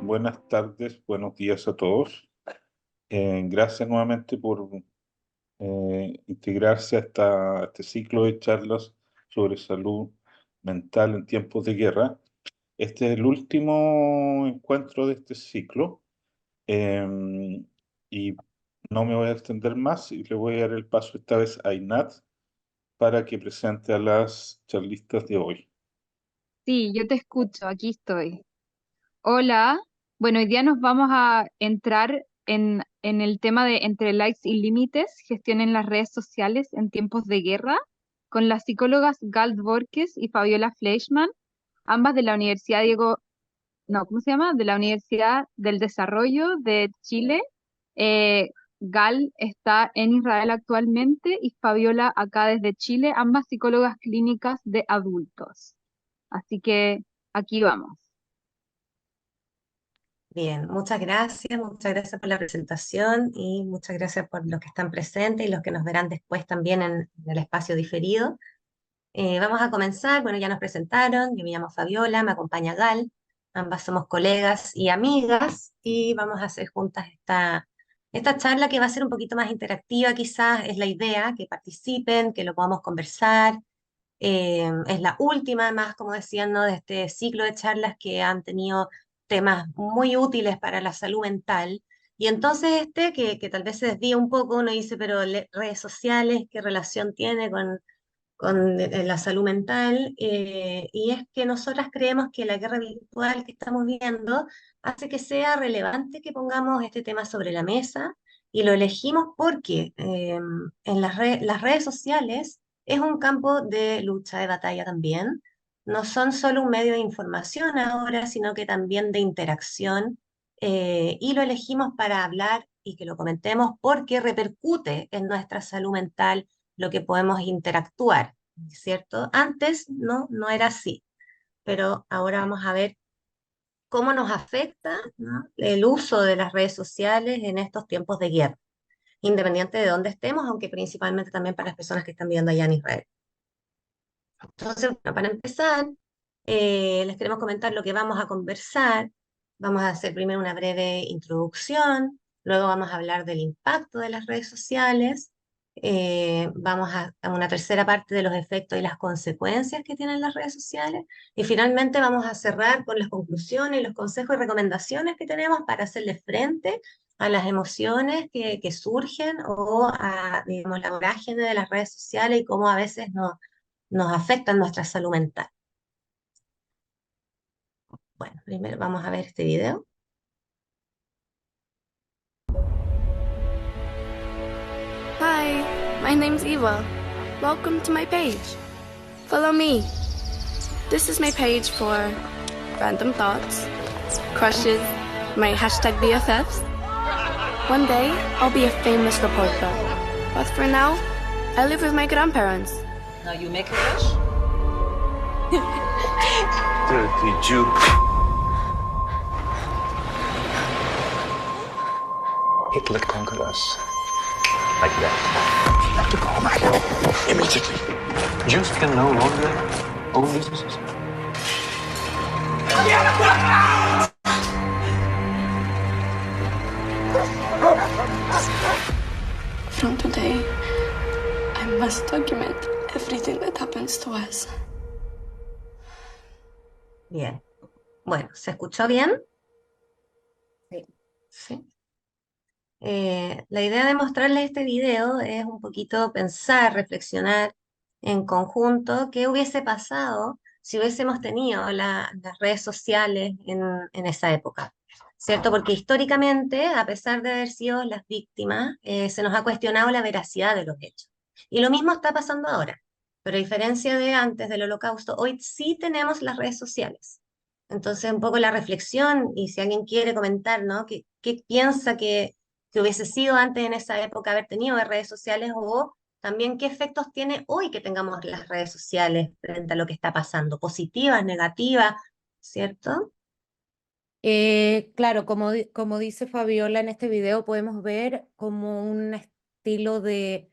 Buenas tardes, buenos días a todos. Gracias nuevamente por integrarse a este ciclo de charlas sobre salud mental en tiempos de guerra. Este es el último encuentro de este ciclo y no me voy a extender más y le voy a dar el paso esta vez a Inat para que presente a las charlistas de hoy. Sí, yo te escucho, aquí estoy. Hola, bueno, hoy día nos vamos a entrar en el tema de entre likes y límites, gestión en las redes sociales en tiempos de guerra, con las psicólogas Galt Borges y Fabiola Fleischmann, ambas de la Universidad Diego, no, ¿cómo se llama? De la Universidad del Desarrollo de Chile. Gal está en Israel actualmente y Fabiola acá desde Chile, ambas psicólogas clínicas de adultos. Así que aquí vamos. Bien, muchas gracias por la presentación y muchas gracias por los que están presentes y los que nos verán después también en el espacio diferido. Vamos a comenzar, bueno, ya nos presentaron, yo me llamo Fabiola, me acompaña Gal, ambas somos colegas y amigas y vamos a hacer juntas esta charla que va a ser un poquito más interactiva, quizás es la idea, que participen, que lo podamos conversar. Es la última, además, como decían, ¿no? De este ciclo de charlas que han tenido temas muy útiles para la salud mental. Y entonces que tal vez se desvía un poco, uno dice, pero redes sociales, ¿qué relación tiene con la salud mental? Y es que nosotras creemos que la guerra virtual que estamos viendo hace que sea relevante que pongamos este tema sobre la mesa y lo elegimos porque en las redes sociales es un campo de lucha, de batalla también. No son solo un medio de información ahora, sino que también de interacción. Y lo elegimos para hablar y que lo comentemos porque repercute en nuestra salud mental lo que podemos interactuar, ¿cierto? Antes no era así, pero ahora vamos a ver cómo nos afecta, ¿no? El uso de las redes sociales en estos tiempos de guerra, independiente de dónde estemos, aunque principalmente también para las personas que están viviendo allá en Israel. Entonces, bueno, para empezar, les queremos comentar lo que vamos a conversar. Vamos a hacer primero una breve introducción, luego vamos a hablar del impacto de las redes sociales, vamos a una tercera parte de los efectos y las consecuencias que tienen las redes sociales, y finalmente vamos a cerrar con las conclusiones, los consejos y recomendaciones que tenemos para hacerle frente a las emociones que surgen o a, digamos, la vorágine de las redes sociales y cómo a veces nos afectan nuestra salud mental. Bueno, primero vamos a ver este video. Hi, my name's Eva. Welcome to my page. Follow me. This is my page for random thoughts, crushes, my hashtag BFFs. One day, I'll be a famous reporter. But for now, I live with my grandparents. Now you make a wish. Dirty Jew. Hitler conquered us. Like that. You have to go home immediately. Jews can no longer own businesses. From today, I must document everything that happens to us. Bien. Bueno, ¿se escuchó bien? Sí. Sí. La idea de mostrarles este video es un poquito pensar, reflexionar en conjunto qué hubiese pasado si hubiésemos tenido las redes sociales en esa época, ¿cierto? Porque históricamente, a pesar de haber sido las víctimas, se nos ha cuestionado la veracidad de los hechos. Y lo mismo está pasando ahora, pero a diferencia de antes del Holocausto, hoy sí tenemos las redes sociales. Entonces, un poco la reflexión, y si alguien quiere comentar, ¿no? ¿Qué piensa que hubiese sido antes en esa época haber tenido de redes sociales o también qué efectos tiene hoy que tengamos las redes sociales frente a lo que está pasando, positivas, negativas, ¿cierto? Claro, como dice Fabiola en este video, podemos ver como un estilo de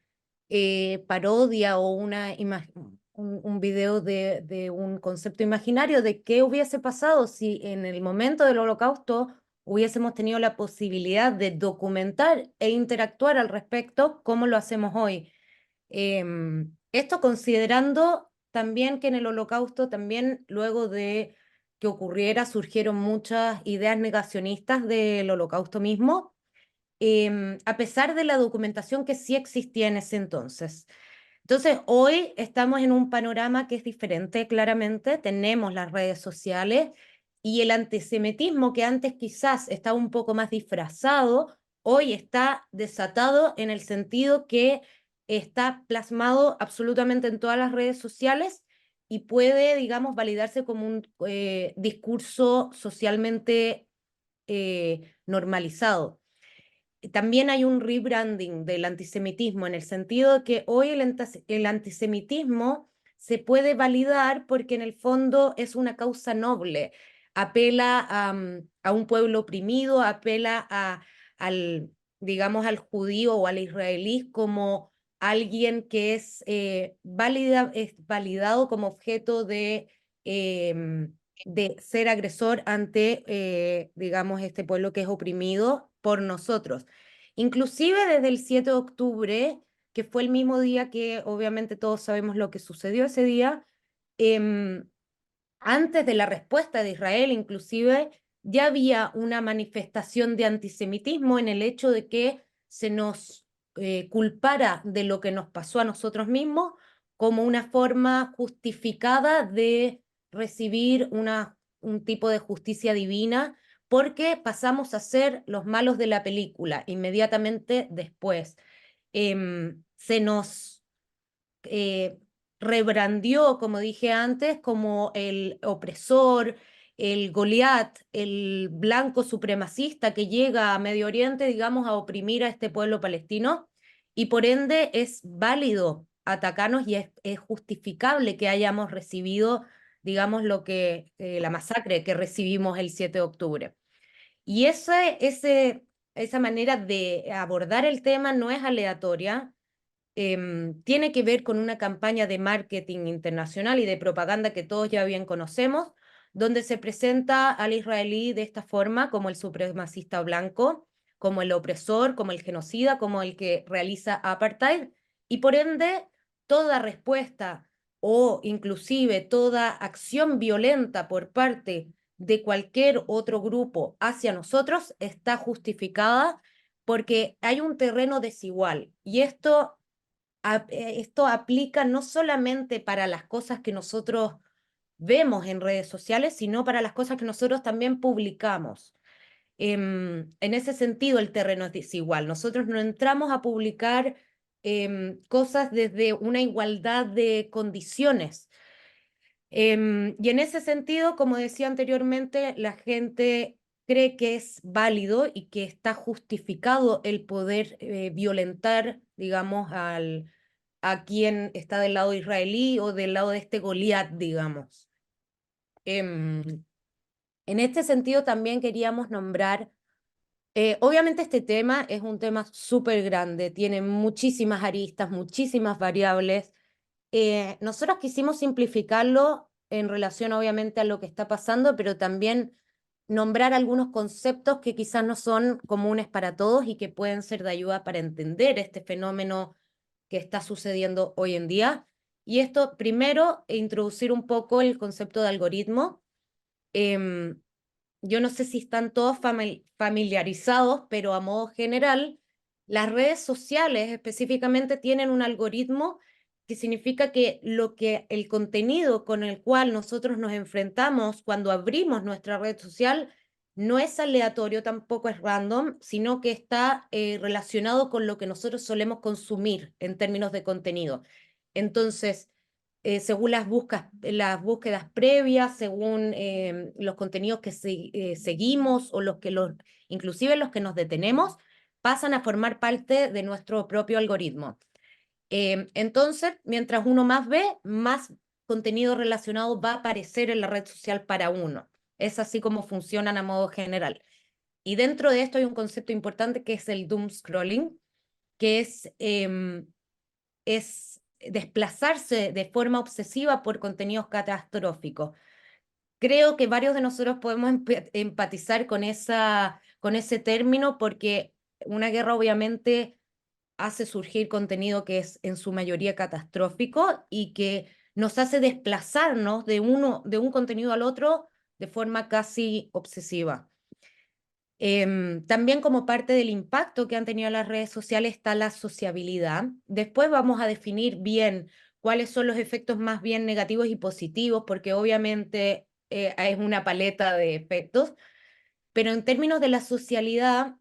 parodia o un video de un concepto imaginario de qué hubiese pasado si en el momento del Holocausto hubiésemos tenido la posibilidad de documentar e interactuar al respecto, como lo hacemos hoy. Esto considerando también que en el Holocausto, también luego de que ocurriera, surgieron muchas ideas negacionistas del Holocausto mismo, a pesar de la documentación que sí existía en ese entonces. Entonces, hoy estamos en un panorama que es diferente, claramente. Tenemos las redes sociales y el antisemitismo, que antes quizás estaba un poco más disfrazado, hoy está desatado en el sentido que está plasmado absolutamente en todas las redes sociales y puede, digamos, validarse como un discurso socialmente normalizado. También hay un rebranding del antisemitismo en el sentido de que hoy el antisemitismo se puede validar porque en el fondo es una causa noble, apela a un pueblo oprimido, apela al, digamos, al judío o al israelí como alguien que es validado como objeto de ser agresor ante, digamos, este pueblo que es oprimido por nosotros. Inclusive desde el 7 de octubre, que fue el mismo día que obviamente todos sabemos lo que sucedió ese día, antes de la respuesta de Israel, inclusive, ya había una manifestación de antisemitismo en el hecho de que se nos culpara de lo que nos pasó a nosotros mismos como una forma justificada de recibir un tipo de justicia divina, porque pasamos a ser los malos de la película inmediatamente después. Se nos rebrandió, como dije antes, como el opresor, el Goliat, el blanco supremacista que llega a Medio Oriente, digamos, a oprimir a este pueblo palestino, y por ende es válido atacarnos y es justificable que hayamos recibido, digamos, la masacre que recibimos el 7 de octubre. Y esa manera de abordar el tema no es aleatoria, tiene que ver con una campaña de marketing internacional y de propaganda que todos ya bien conocemos, donde se presenta al israelí de esta forma como el supremacista blanco, como el opresor, como el genocida, como el que realiza apartheid, y por ende toda respuesta o inclusive toda acción violenta por parte de cualquier otro grupo hacia nosotros está justificada porque hay un terreno desigual. Y esto aplica no solamente para las cosas que nosotros vemos en redes sociales, sino para las cosas que nosotros también publicamos. En ese sentido, el terreno es desigual. Nosotros no entramos a publicar cosas desde una igualdad de condiciones. Y en ese sentido, como decía anteriormente, la gente cree que es válido y que está justificado el poder violentar, digamos, a quien está del lado israelí o del lado de este Goliat, digamos. En este sentido también queríamos nombrar, obviamente este tema es un tema súper grande, tiene muchísimas aristas, muchísimas variables. Nosotros quisimos simplificarlo en relación obviamente a lo que está pasando, pero también nombrar algunos conceptos que quizás no son comunes para todos y que pueden ser de ayuda para entender este fenómeno que está sucediendo hoy en día. Y esto, primero, introducir un poco el concepto de algoritmo. Yo no sé si están todos familiarizados, pero a modo general, las redes sociales específicamente tienen un algoritmo que significa que el contenido con el cual nosotros nos enfrentamos cuando abrimos nuestra red social no es aleatorio, tampoco es random, sino que está relacionado con lo que nosotros solemos consumir en términos de contenido. Entonces, según las búsquedas previas, según los contenidos que seguimos o inclusive los que nos detenemos, pasan a formar parte de nuestro propio algoritmo. Entonces, mientras uno más ve, más contenido relacionado va a aparecer en la red social para uno. Es así como funcionan a modo general. Y dentro de esto hay un concepto importante que es el doom scrolling, que es desplazarse de forma obsesiva por contenidos catastróficos. creo que varios de nosotros podemos empatizar con ese término, porque una guerra obviamente hace surgir contenido que es en su mayoría catastrófico y que nos hace desplazarnos de un contenido al otro de forma casi obsesiva. También como parte del impacto que han tenido las redes sociales está la sociabilidad. Después vamos a definir bien cuáles son los efectos más bien negativos y positivos, porque obviamente es una paleta de efectos, pero en términos de la sociabilidad,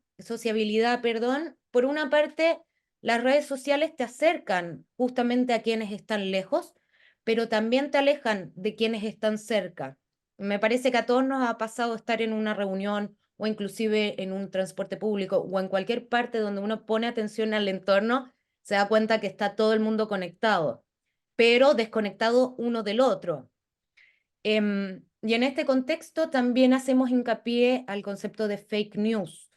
perdón, por una parte, las redes sociales te acercan justamente a quienes están lejos, pero también te alejan de quienes están cerca. Me parece que a todos nos ha pasado estar en una reunión o inclusive en un transporte público o en cualquier parte donde uno pone atención al entorno, se da cuenta que está todo el mundo conectado, pero desconectado uno del otro. Y en este contexto también hacemos hincapié al concepto de fake news,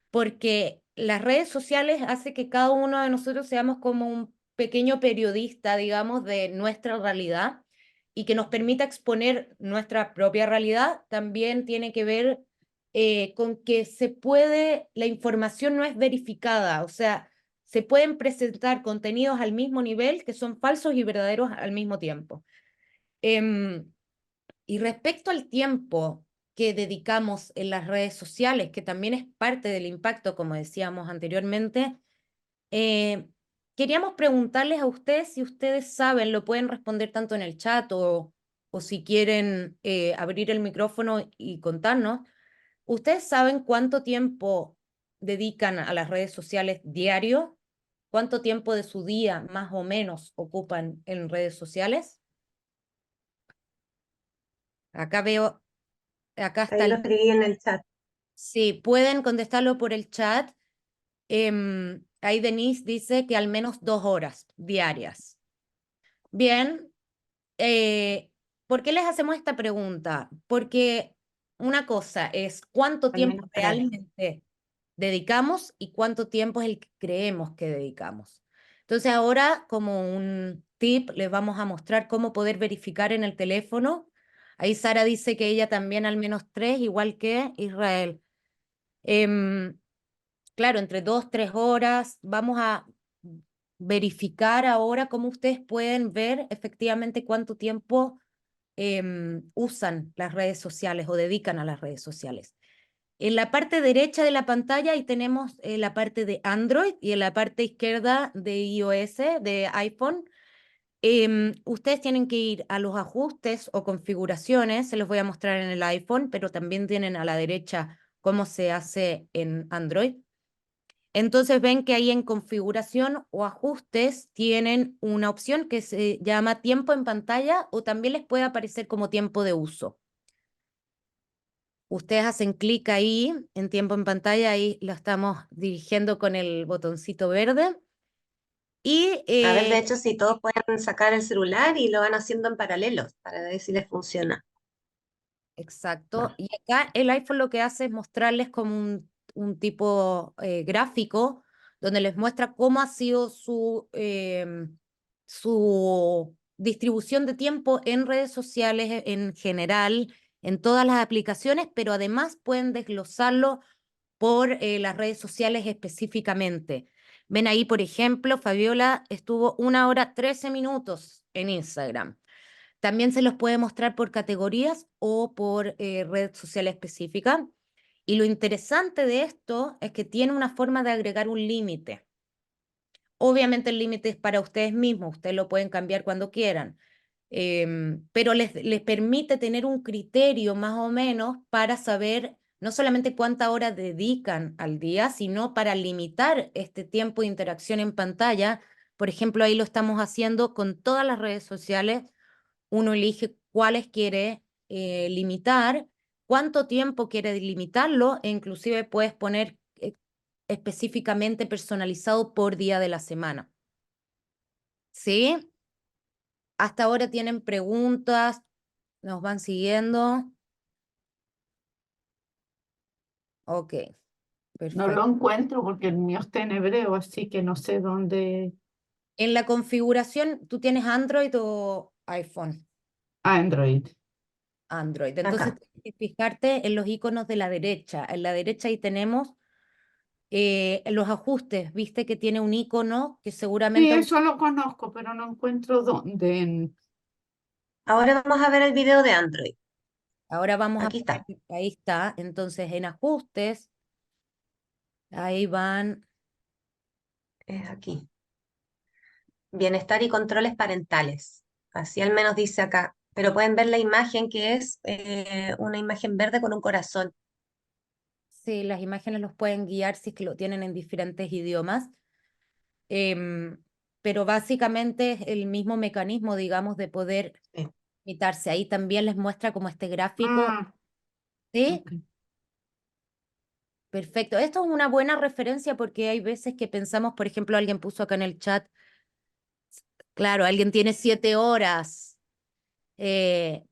porque las redes sociales hacen que cada uno de nosotros seamos como un pequeño periodista, digamos, de nuestra realidad, y que nos permita exponer nuestra propia realidad. También tiene que ver con que la información no es verificada, o sea, se pueden presentar contenidos al mismo nivel que son falsos y verdaderos al mismo tiempo. Y respecto al tiempo que dedicamos en las redes sociales, que también es parte del impacto, como decíamos anteriormente, queríamos preguntarles a ustedes si ustedes saben, lo pueden responder tanto en el chat o si quieren abrir el micrófono y contarnos. ¿Ustedes saben cuánto tiempo dedican a las redes sociales diario? ¿Cuánto tiempo de su día más o menos ocupan en redes sociales? Acá veo, acá está Ahí lo escribí en el chat. Sí, pueden contestarlo por el chat. Ahí Denise dice que al menos 2 horas diarias. Bien, ¿por qué les hacemos esta pregunta? Porque una cosa es cuánto Al tiempo menos 3. realmente dedicamos y cuánto tiempo es el que creemos que dedicamos. Entonces ahora, como un tip, les vamos a mostrar cómo poder verificar en el teléfono. Ahí Sara dice que ella también al menos 3, igual que Israel. Claro, entre 2, 3 horas. Vamos a verificar ahora cómo ustedes pueden ver efectivamente cuánto tiempo usan las redes sociales o dedican a las redes sociales. En la parte derecha de la pantalla ahí tenemos la parte de Android y en la parte izquierda de iOS, de iPhone. Ustedes tienen que ir a los ajustes o configuraciones, se los voy a mostrar en el iPhone, pero también tienen a la derecha cómo se hace en Android. Entonces ven que ahí en configuración o ajustes tienen una opción que se llama tiempo en pantalla, o también les puede aparecer como tiempo de uso. Ustedes hacen clic ahí en tiempo en pantalla, ahí lo estamos dirigiendo con el botoncito verde. Y A ver, de hecho, si todos pueden sacar el celular y lo van haciendo en paralelo para ver si les funciona. exacto. Y acá el iPhone lo que hace es mostrarles como un tipo gráfico donde les muestra cómo ha sido su distribución de tiempo en redes sociales en general, en todas las aplicaciones, pero además pueden desglosarlo por las redes sociales específicamente. Ven ahí, por ejemplo, Fabiola estuvo 1 hora 13 minutos en Instagram. También se los puede mostrar por categorías o por red social específica. Y lo interesante de esto es que tiene una forma de agregar un límite. Obviamente el límite es para ustedes mismos, ustedes lo pueden cambiar cuando quieran, pero les permite tener un criterio más o menos para saber no solamente cuántas horas dedican al día, sino para limitar este tiempo de interacción en pantalla. Por ejemplo, ahí lo estamos haciendo con todas las redes sociales. Uno elige cuáles quiere limitar, cuánto tiempo quiere limitarlo, e inclusive puedes poner específicamente personalizado por día de la semana. ¿Sí? Hasta ahora tienen preguntas, nos van siguiendo. Ok, No perfecto. lo encuentro porque el mío está en hebreo, así que no sé dónde. En la configuración, ¿tú tienes Android o iPhone? Android. Android. Entonces Acá. tienes que fijarte en los iconos de la derecha. En la derecha ahí tenemos los ajustes, viste que tiene un icono que Sí, seguramente... eso lo conozco, pero no encuentro dónde. Ahora vamos a ver el video de Android. Ahora vamos a Aquí poner, está. ahí está, entonces en ajustes, ahí van, Es aquí. Bienestar y controles parentales. Así al menos dice acá. Pero pueden ver la imagen que es una imagen verde con un corazón. sí, las imágenes los pueden guiar si es que lo tienen en diferentes idiomas, em, pero básicamente es el mismo mecanismo, digamos, de poder Sí. imitarse. Ahí también les muestra como este gráfico, Ah, ¿sí? ok. Perfecto. Esto es una buena referencia porque hay veces que pensamos, por ejemplo, alguien puso acá en el chat, claro, alguien tiene 7 horas. eh,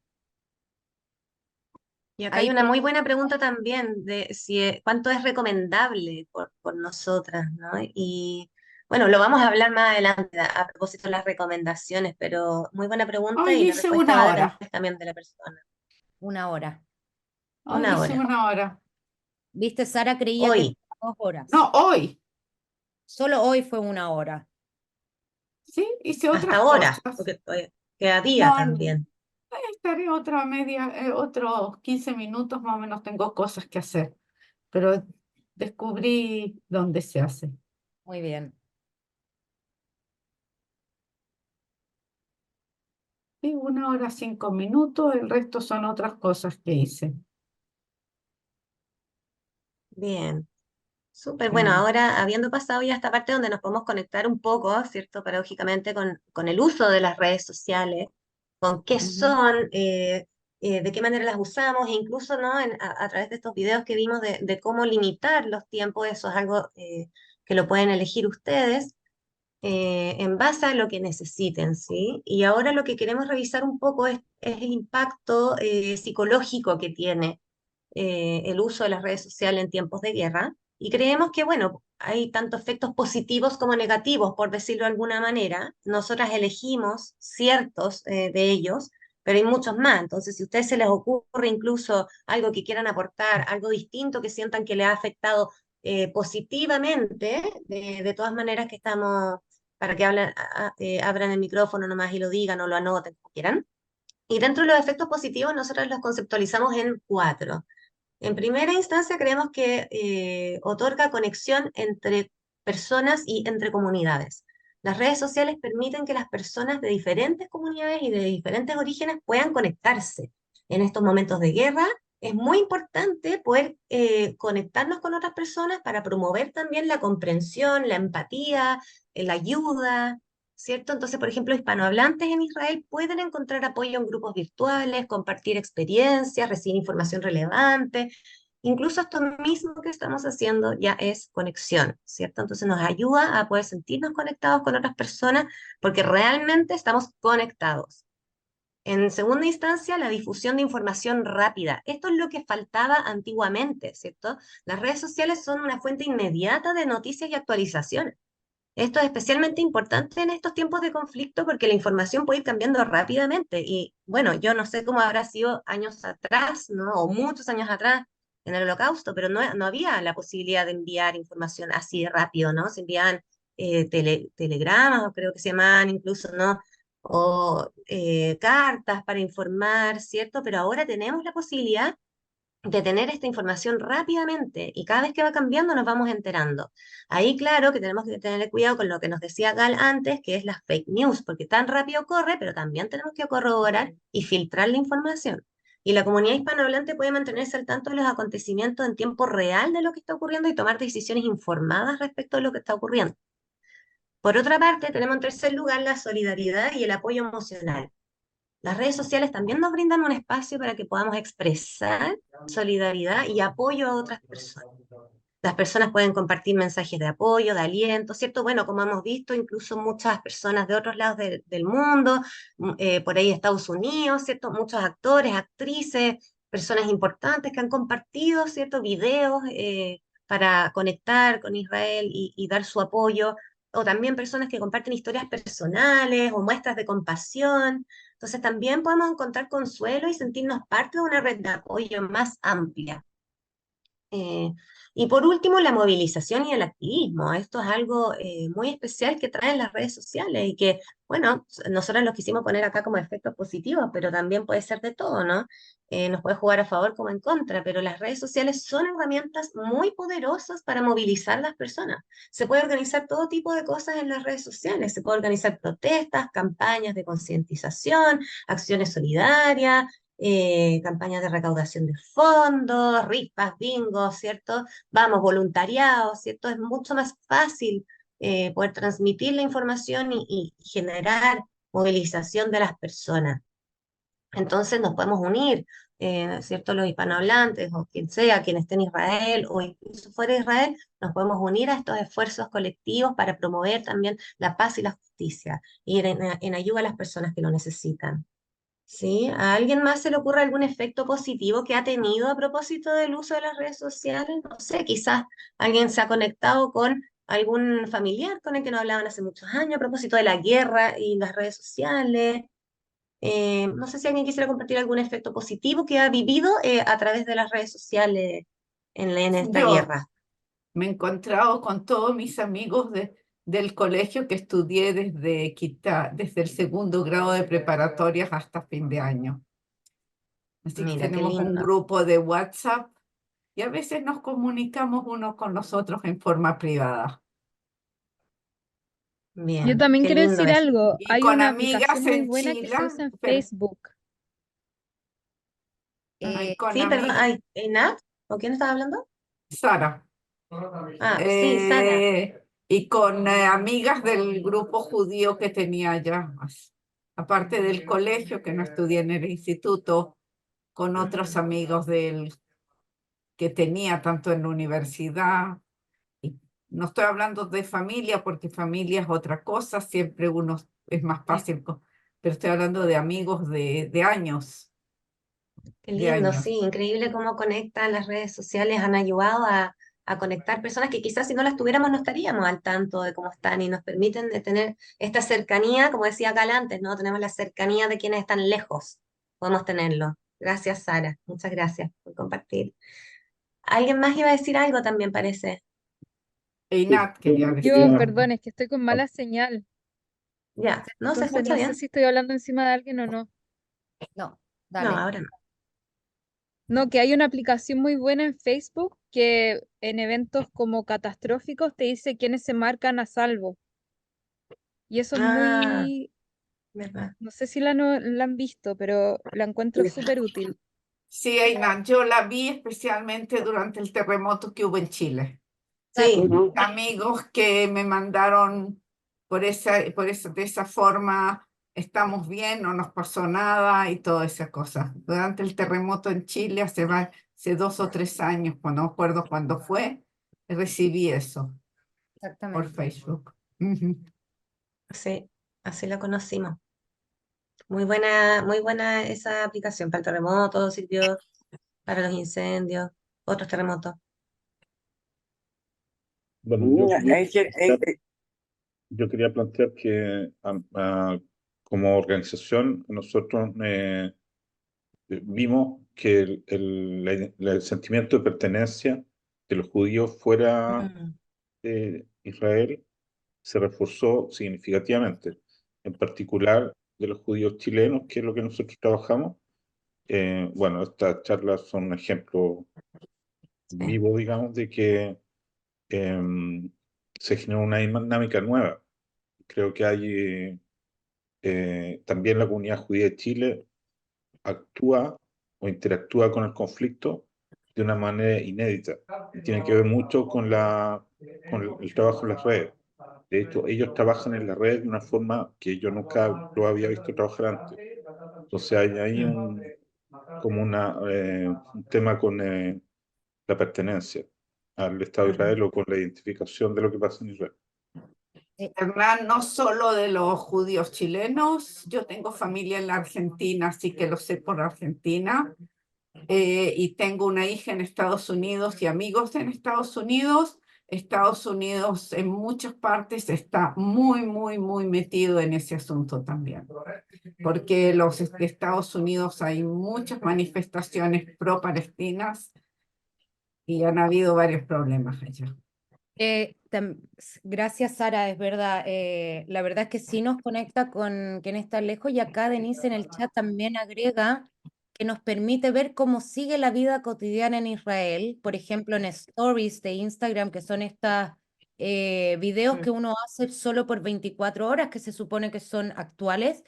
Y acá hay ahí una muy buena pregunta también de si cuánto es recomendable por nosotras, ¿no? Y bueno, lo vamos a hablar más adelante a propósito de las recomendaciones, pero muy buena pregunta Hoy y la dice respuesta una va a hora. depender también de la persona. 1 hora. Hoy Una dice hora. 1 hora. ¿Viste? Sara creía que Hoy, tenía 2 horas. No, hoy. Solo hoy fue 1 hora. Sí, hice hasta otras ahora, cosas. porque queda día No, también. estaré otra media, otros 15 minutos más o menos. Tengo cosas que hacer, pero descubrí dónde se hace. Muy bien. Sí, 1 hora 5 minutos, el resto son otras cosas que hice. Bien. Súper, bueno, Mm, ahora habiendo pasado ya esta parte donde nos podemos conectar un poco, ¿cierto? Paradójicamente con el uso de las redes sociales, con qué ujú. son, de qué manera las usamos, e incluso, ¿no? A través de estos videos que vimos de cómo limitar los tiempos, eso es algo que lo pueden elegir ustedes en base a lo que necesiten, ¿sí? Y ahora lo que queremos revisar un poco es el impacto psicológico que tiene el uso de las redes sociales en tiempos de guerra. Y creemos que, bueno, hay tanto efectos positivos como negativos, por decirlo de alguna manera. Nosotras elegimos ciertos de ellos, pero hay muchos más. Entonces, si a ustedes se les ocurre incluso algo que quieran aportar, algo distinto que sientan que les ha afectado positivamente, de todas maneras que estamos para que abran el micrófono nomás y lo digan o lo anoten, como quieran. Y dentro de los efectos positivos, nosotros los conceptualizamos en 4. En primera instancia, creemos que otorga conexión entre personas y entre comunidades. Las redes sociales permiten que las personas de diferentes comunidades y de diferentes orígenes puedan conectarse. En estos momentos de guerra es muy importante poder conectarnos con otras personas para promover también la comprensión, la empatía, la ayuda, ¿cierto? Entonces, por ejemplo, hispanohablantes en Israel pueden encontrar apoyo en grupos virtuales, compartir experiencias, recibir información relevante. Incluso esto mismo que estamos haciendo ya es conexión, ¿cierto? Entonces nos ayuda a poder sentirnos conectados con otras personas porque realmente estamos conectados. En segunda instancia, la difusión de información rápida. Esto es lo que faltaba antiguamente, ¿cierto? Las redes sociales son una fuente inmediata de noticias y actualizaciones. Esto es especialmente importante en estos tiempos de conflicto porque la información puede ir cambiando rápidamente. Y bueno, yo no sé cómo habrá sido años atrás, ¿no? O muchos años atrás en el Holocausto, pero no había la posibilidad de enviar información así de rápido, ¿no? Se enviaban telegramas, o creo que se llamaban incluso, ¿no? O cartas para informar, ¿cierto? Pero ahora tenemos la posibilidad de tener esta información rápidamente y cada vez que va cambiando nos vamos enterando. Ahí claro que tenemos que tener cuidado con lo que nos decía Gal antes, que es las fake news, porque tan rápido corre, pero también tenemos que corroborar y filtrar la información. Y la comunidad hispanohablante puede mantenerse al tanto de los acontecimientos en tiempo real de lo que está ocurriendo y tomar decisiones informadas respecto de lo que está ocurriendo. Por otra parte, tenemos en tercer lugar la solidaridad y el apoyo emocional. Las redes sociales también nos brindan un espacio para que podamos expresar solidaridad y apoyo a otras personas. Las personas pueden compartir mensajes de apoyo, de aliento, ¿cierto? Bueno, como hemos visto, incluso muchas personas de otros lados del mundo, por ahí Estados Unidos, ¿cierto? Muchos actores, actrices, personas importantes que han compartido, ¿cierto? Videos para conectar con Israel y dar su apoyo, o también personas que comparten historias personales o muestras de compasión. Entonces también podemos encontrar consuelo y sentirnos parte de una red de apoyo más amplia. Y por último, la movilización y el activismo. Esto es algo muy especial que traen las redes sociales y que, bueno, nosotros lo quisimos poner acá como efectos positivos, pero también puede ser de todo, ¿no? Nos puede jugar a favor como en contra, pero las redes sociales son herramientas muy poderosas para movilizar a las personas. Se puede organizar todo tipo de cosas en las redes sociales, se puede organizar protestas, campañas de concientización, acciones solidarias, campañas de recaudación de fondos, rifas, bingos, ¿cierto? Vamos, voluntariado, ¿cierto? Es mucho más fácil poder transmitir la información y generar movilización de las personas. Entonces nos podemos unir, ¿cierto? Los hispanohablantes o quien sea, quien esté en Israel o incluso fuera de Israel, nos podemos unir a estos esfuerzos colectivos para promover también la paz y la justicia, y en ayuda a las personas que lo necesitan. ¿Sí? ¿A alguien más se le ocurre algún efecto positivo que ha tenido a propósito del uso de las redes sociales? No sé, quizás alguien se ha conectado con algún familiar con el que no hablaban hace muchos años a propósito de la guerra y las redes sociales. No sé si alguien quisiera compartir algún efecto positivo que ha vivido a través de las redes sociales en esta Yo guerra. me he encontrado con todos mis amigos del colegio que estudié desde el segundo grado de preparatorias hasta fin de año. Así que Mira, qué tenemos un lindo. grupo de WhatsApp y a veces nos comunicamos unos con los otros en forma privada. Yo Bien, también qué quiero lindo decir eso. algo. Y Hay con una amigas aplicación muy en buena que se Chile, usa en pero, Facebook. ay, con Sí, perdón, amigas, ¿Nat? ¿O quién estaba hablando? Sara. Ah, sí, Sara. Y con amigas del grupo judío que tenía allá, aparte del colegio que no estudié en el instituto, con otros amigos que tenía tanto en la universidad. Y no estoy hablando de familia porque familia es otra cosa, siempre uno es más fácil, pero estoy hablando de amigos de años, Qué de lindo, años. sí, increíble cómo conectan las redes sociales, han ayudado a conectar personas que quizás si no las tuviéramos no estaríamos al tanto de cómo están y nos permiten de tener esta cercanía, como decía Cal antes, ¿no? Tenemos la cercanía de quienes están lejos, podemos tenerlo. Gracias, Sara, muchas gracias por compartir. ¿Alguien más iba a decir algo también, parece? Einat quería Yo, decir algo. perdón, es que estoy con mala señal. Ya, ¿no se Entonces escucha no sé bien? si estoy hablando encima de alguien o no. No, No, dale. ahora no. No, que hay una aplicación muy buena en Facebook que en eventos como catastróficos te dice quiénes se marcan a salvo. Y eso es Ah, muy, verdad. no sé si la han visto, pero la encuentro súper útil. Sí, Einat, yo la vi especialmente durante el terremoto que hubo en Chile. Sí, Amigos que me mandaron de esa forma, estamos bien, no nos pasó nada y toda esa cosa. Durante el terremoto en Chile, hace 2 o 3 años, no me acuerdo cuándo fue, recibí eso por Exactamente. Facebook. Ujú. sí, así lo conocimos. Muy buena esa aplicación para el terremoto, sirvió para los incendios, otros terremotos. Bueno, yo quería plantear que como organización nosotros vimos que el sentimiento de pertenencia de los judíos fuera Mm, de Israel se reforzó significativamente, en particular de los judíos chilenos, que es lo que nosotros trabajamos. Bueno, estas charlas son un ejemplo sí. vivo, digamos, de que se generó una dinámica nueva. Creo que hay también la comunidad judía de Chile actúa o interactúa con el conflicto de una manera inédita. Y tiene que ver mucho con el trabajo en las redes. De hecho, ellos trabajan en las redes de una forma que yo nunca lo había visto trabajar antes. Entonces hay ahí Mm. como un tema con la pertenencia al Estado de Israel o con la identificación de lo que pasa en Israel. Hernán, no solo de los judíos chilenos, yo tengo familia en la Argentina, así que lo sé por Argentina, y tengo una hija en Estados Unidos y amigos en Estados Unidos, Estados Unidos en muchas partes está muy, muy, muy metido en ese asunto también, porque de Estados Unidos hay muchas manifestaciones pro-palestinas y han habido varios problemas allá. Gracias, Sara, es verdad. La verdad es que sí nos conecta con quien está lejos, y acá Denise en el chat también agrega que nos permite ver cómo sigue la vida cotidiana en Israel, por ejemplo, en stories de Instagram, que son estas videos que uno hace solo por 24 horas, que se supone que son actuales,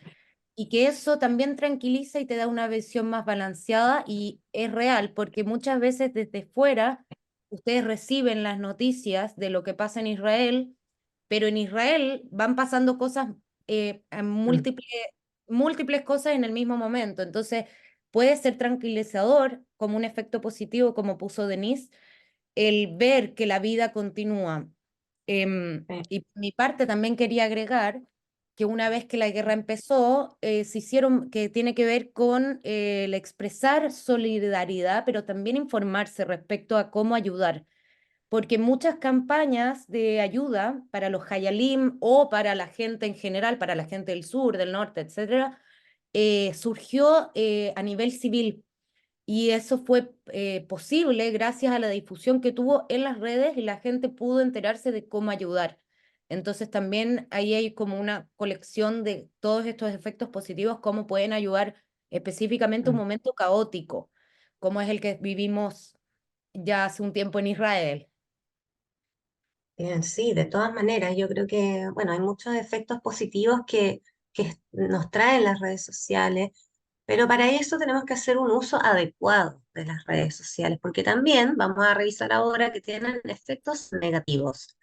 y que eso también tranquiliza y te da una visión más balanceada, y es real, porque muchas veces desde fuera ustedes reciben las noticias de lo que pasa en Israel, pero en Israel van pasando cosas, múltiples cosas en el mismo momento. Entonces, puede ser tranquilizador como un efecto positivo, como puso Denise, el ver que la vida continúa. Y por mi parte también quería agregar que una vez que la guerra empezó, se hicieron, que tiene que ver con el expresar solidaridad, pero también informarse respecto a cómo ayudar, porque muchas campañas de ayuda para los Hayalim o para la gente en general, para la gente del sur, del norte, etcétera, surgió a nivel civil. Y eso fue posible gracias a la difusión que tuvo en las redes, y la gente pudo enterarse de cómo ayudar. Entonces también ahí hay como una colección de todos estos efectos positivos, cómo pueden ayudar específicamente un momento caótico, como es el que vivimos ya hace un tiempo en Israel. Sí, de todas maneras, yo creo que, bueno, hay muchos efectos positivos que nos traen las redes sociales, pero para eso tenemos que hacer un uso adecuado de las redes sociales, porque también vamos a revisar ahora que tienen efectos negativos.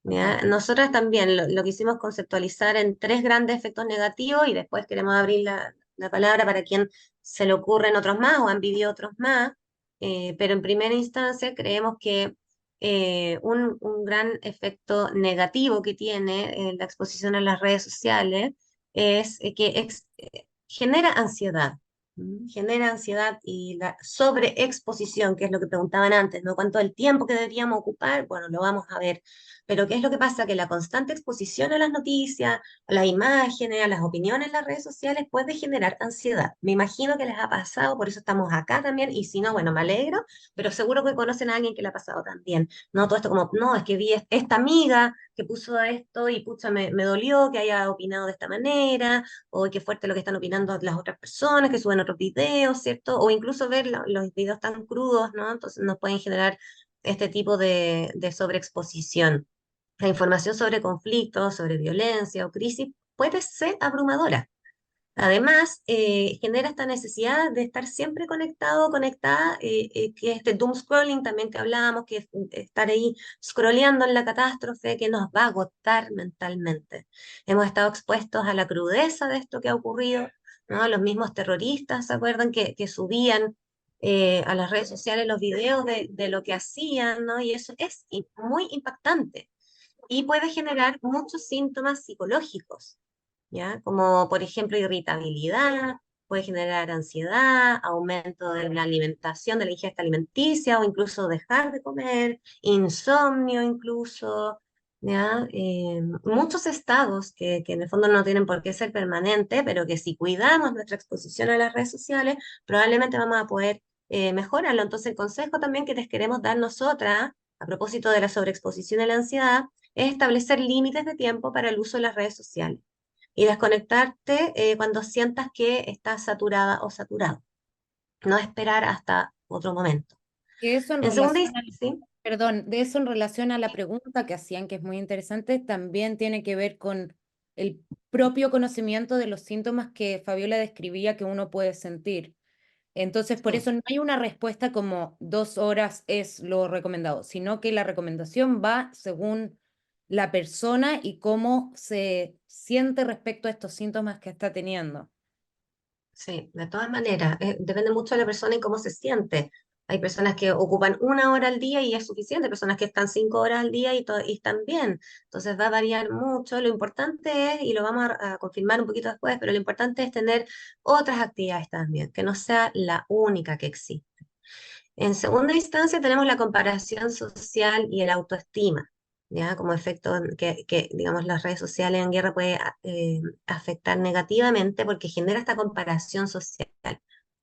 ¿Ya? Nosotras también lo quisimos conceptualizar en tres grandes efectos negativos, y después queremos abrir la palabra para quien se le ocurren otros más o han vivido otros más, pero en primera instancia creemos que un gran efecto negativo que tiene la exposición a las redes sociales es genera ansiedad. Genera ansiedad, y la sobreexposición, que es lo que preguntaban antes, ¿no? ¿Cuánto el tiempo que deberíamos ocupar? Bueno, lo vamos a ver. Pero ¿qué es lo que pasa? Que la constante exposición a las noticias, a las imágenes, a las opiniones en las redes sociales puede generar ansiedad. Me imagino que les ha pasado, por eso estamos acá también, y si no, bueno, me alegro, pero seguro que conocen a alguien que le ha pasado también. No, todo esto como, no, es que vi esta amiga que puso esto y pucha, me dolió que haya opinado de esta manera, o qué fuerte lo que están opinando las otras personas que suben otros videos, ¿cierto? O incluso ver los videos tan crudos, ¿no? Entonces nos pueden generar este tipo de sobreexposición. La información sobre conflictos, sobre violencia o crisis puede ser abrumadora. Además, genera esta necesidad de estar siempre conectado o conectada, que este doom scrolling también que hablábamos, que es estar ahí scrolleando en la catástrofe, que nos va a agotar mentalmente. Hemos estado expuestos a la crudeza de esto que ha ocurrido, ¿no? Los mismos terroristas, ¿se acuerdan? Que subían a las redes sociales los videos de lo que hacían, ¿no? Y eso es muy impactante y puede generar muchos síntomas psicológicos, ¿ya? Como por ejemplo irritabilidad, puede generar ansiedad, aumento de la alimentación, de la ingesta alimenticia, o incluso dejar de comer, insomnio incluso, ¿ya? Muchos estados que en el fondo no tienen por qué ser permanentes, pero que si cuidamos nuestra exposición a las redes sociales, probablemente vamos a poder mejorarlo. Entonces el consejo también que les queremos dar nosotras, a propósito de la sobreexposición y la ansiedad, es establecer límites de tiempo para el uso de las redes sociales y desconectarte cuando sientas que estás saturada o saturado. No esperar hasta otro momento. Que eso en En segunda relación ¿sí? Perdón, de eso en relación a la pregunta que hacían, que es muy interesante, también tiene que ver con el propio conocimiento de los síntomas que Fabiola describía que uno puede sentir. Entonces, por Sí. eso no hay una respuesta como 2 horas es lo recomendado, sino que la recomendación va según la persona y cómo se siente respecto a estos síntomas que está teniendo. Sí, de todas maneras, depende mucho de la persona y cómo se siente. Hay personas que ocupan 1 hora al día y es suficiente, personas que están 5 horas al día y están bien. Entonces va a variar mucho. Lo importante es, y lo vamos a confirmar un poquito después, pero lo importante es tener otras actividades también, que no sea la única que existe. En segunda instancia tenemos la comparación social y el autoestima, ¿ya? Como efecto digamos, las redes sociales en guerra puede afectar negativamente porque genera esta comparación social.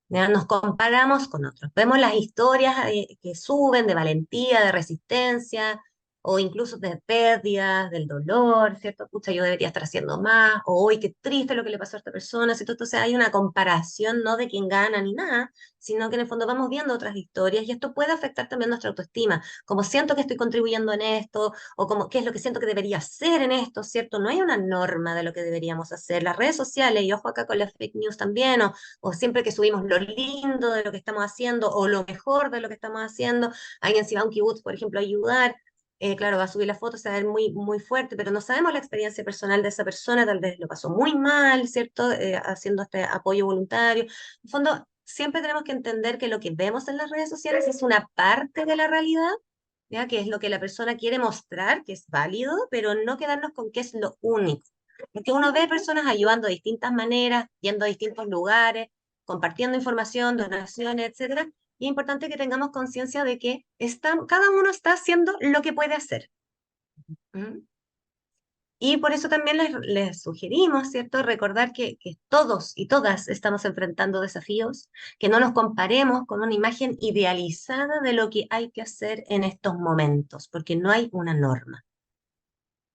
¿Ya? Nos comparamos con otros. Vemos las historias que suben de valentía, de resistencia, o incluso de pérdidas, del dolor, ¿cierto? Pucha, yo debería estar haciendo más, o hoy qué triste lo que le pasó a esta persona, ¿cierto? Entonces hay una comparación no de quién gana ni nada, sino que en el fondo vamos viendo otras historias y esto puede afectar también nuestra autoestima, como siento que estoy contribuyendo en esto, o como qué es lo que siento que debería hacer en esto, ¿cierto? No hay una norma de lo que deberíamos hacer. Las redes sociales, y ojo acá con las fake news también, o siempre que subimos lo lindo de lo que estamos haciendo o lo mejor de lo que estamos haciendo, alguien si va a un kibutz, por ejemplo, a ayudar, claro, va a subir la foto, se va a ver muy, muy fuerte, pero no sabemos la experiencia personal de esa persona, tal vez lo pasó muy mal, ¿cierto? Haciendo este apoyo voluntario. En el fondo, siempre tenemos que entender que lo que vemos en las redes sociales es una parte de la realidad, ¿ya? Que es lo que la persona quiere mostrar, que es válido, pero no quedarnos con que es lo único. Porque uno ve personas ayudando de distintas maneras, yendo a distintos lugares, compartiendo información, donaciones, etcétera, y es importante que tengamos conciencia de que cada uno está haciendo lo que puede hacer. ¿Mm? Y por eso también les sugerimos, ¿cierto?, recordar que todos y todas estamos enfrentando desafíos, que no nos comparemos con una imagen idealizada de lo que hay que hacer en estos momentos, porque no hay una norma.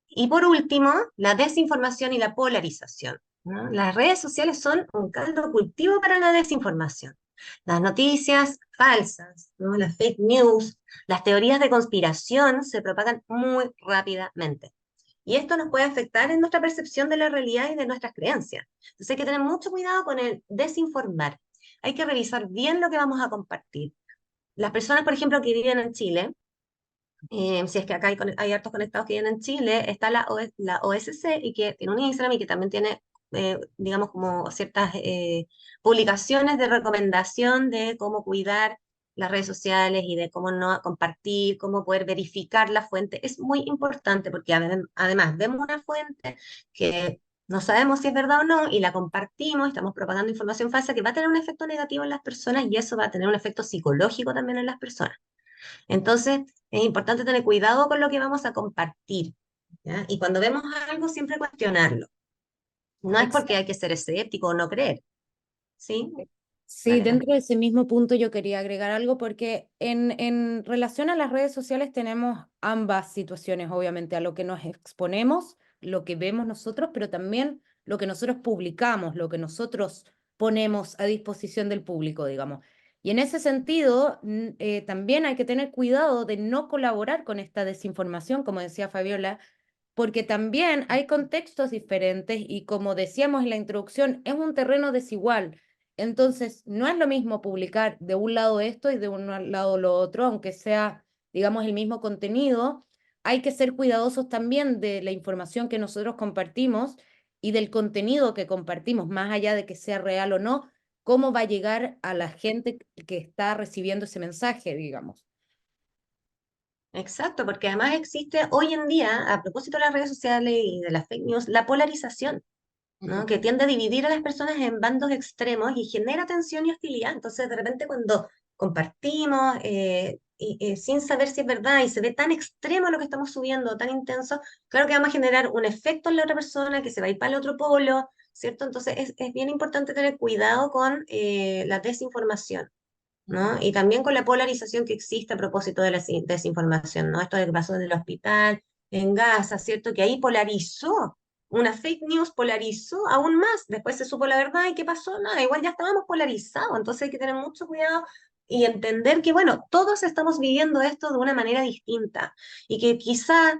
Y por último, la desinformación y la polarización, ¿no? Las redes sociales son un caldo de cultivo para la desinformación. Las noticias falsas, ¿no? Las fake news, las teorías de conspiración se propagan muy rápidamente. Y esto nos puede afectar en nuestra percepción de la realidad y de nuestras creencias. Entonces hay que tener mucho cuidado con el desinformar. Hay que revisar bien lo que vamos a compartir. Las personas, por ejemplo, que viven en Chile, si es que acá hay hartos conectados que viven en Chile, está la OSC y que tiene un Instagram y que también tiene, digamos, como ciertas publicaciones de recomendación de cómo cuidar las redes sociales y de cómo no compartir, cómo poder verificar la fuente. Es muy importante porque además vemos una fuente que no sabemos si es verdad o no y la compartimos, estamos propagando información falsa que va a tener un efecto negativo en las personas y eso va a tener un efecto psicológico también en las personas. Entonces, es importante tener cuidado con lo que vamos a compartir, ¿ya? Y cuando vemos algo, siempre cuestionarlo. No es porque hay que ser escéptico o no creer, ¿sí? Sí, Vale, dentro de ese mismo punto yo quería agregar algo porque en relación a las redes sociales tenemos ambas situaciones, obviamente, a lo que nos exponemos, lo que vemos nosotros, pero también lo que nosotros publicamos, lo que nosotros ponemos a disposición del público, digamos. Y en ese sentido, también hay que tener cuidado de no colaborar con esta desinformación, como decía Fabiola, porque también hay contextos diferentes y como decíamos en la introducción, es un terreno desigual. Entonces, no es lo mismo publicar de un lado esto y de un lado lo otro, aunque sea, digamos, el mismo contenido. Hay que ser cuidadosos también de la información que nosotros compartimos y del contenido que compartimos, más allá de que sea real o no, cómo va a llegar a la gente que está recibiendo ese mensaje, digamos. exacto, porque además existe hoy en día, a propósito de las redes sociales y de las fake news, la polarización, ¿no? Que tiende a dividir a las personas en bandos extremos y genera tensión y hostilidad. Entonces, de repente, cuando compartimos sin saber si es verdad y se ve tan extremo lo que estamos subiendo, tan intenso, claro que vamos a generar un efecto en la otra persona que se va a ir para el otro polo, ¿cierto? Entonces, es bien importante tener cuidado con la desinformación, ¿no? Y también con la polarización que existe a propósito de la desinformación, ¿no? Esto de que pasó en el hospital, en Gaza, ¿cierto? Que ahí polarizó, una fake news polarizó aún más, después se supo la verdad y ¿qué pasó? Nada, igual ya estábamos polarizados, entonces hay que tener mucho cuidado y entender que, bueno, todos estamos viviendo esto de una manera distinta y que quizá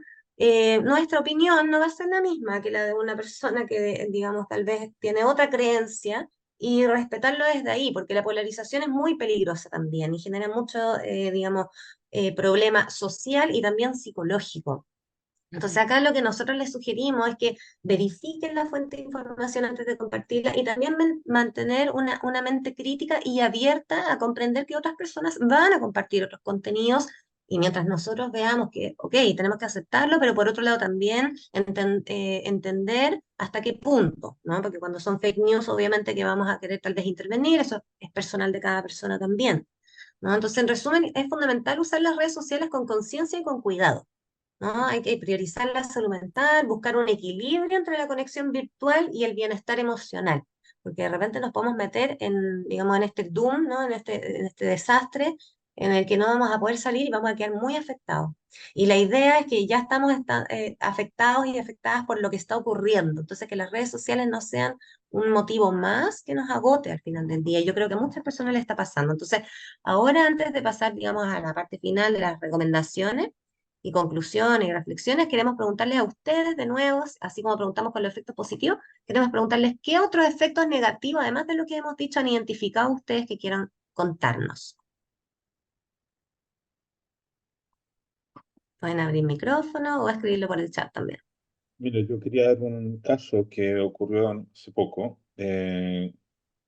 nuestra opinión no va a ser la misma que la de una persona que, digamos, tal vez tiene otra creencia y respetarlo desde ahí, porque la polarización es muy peligrosa también y genera mucho, digamos, problema social y también psicológico. Entonces acá lo que nosotros les sugerimos es que verifiquen la fuente de información antes de compartirla y también mantener una mente crítica y abierta a comprender que otras personas van a compartir otros contenidos y mientras nosotros veamos que, ok, tenemos que aceptarlo, pero por otro lado también entender hasta qué punto, ¿no? Porque cuando son fake news obviamente que vamos a querer tal vez intervenir, eso es personal de cada persona también. ¿no? Entonces, en resumen, es fundamental usar las redes sociales con conciencia y con cuidado, ¿no? Hay que priorizar la salud mental, buscar un equilibrio entre la conexión virtual y el bienestar emocional, porque de repente nos podemos meter en, digamos, en este doom, ¿no? En este desastre en el que no vamos a poder salir y vamos a quedar muy afectados. Y la idea es que ya estamos afectados y afectadas por lo que está ocurriendo, entonces que las redes sociales no sean un motivo más que nos agote al final del día. Yo creo que a muchas personas le está pasando. Entonces, ahora antes de pasar, digamos, a la parte final de las recomendaciones, y conclusiones y reflexiones, queremos preguntarles a ustedes de nuevo, así como preguntamos con los efectos positivos, queremos preguntarles qué otros efectos negativos, además de lo que hemos dicho, han identificado ustedes que quieran contarnos. Pueden abrir micrófono o escribirlo por el chat también. Mira, yo quería dar un caso que ocurrió hace poco.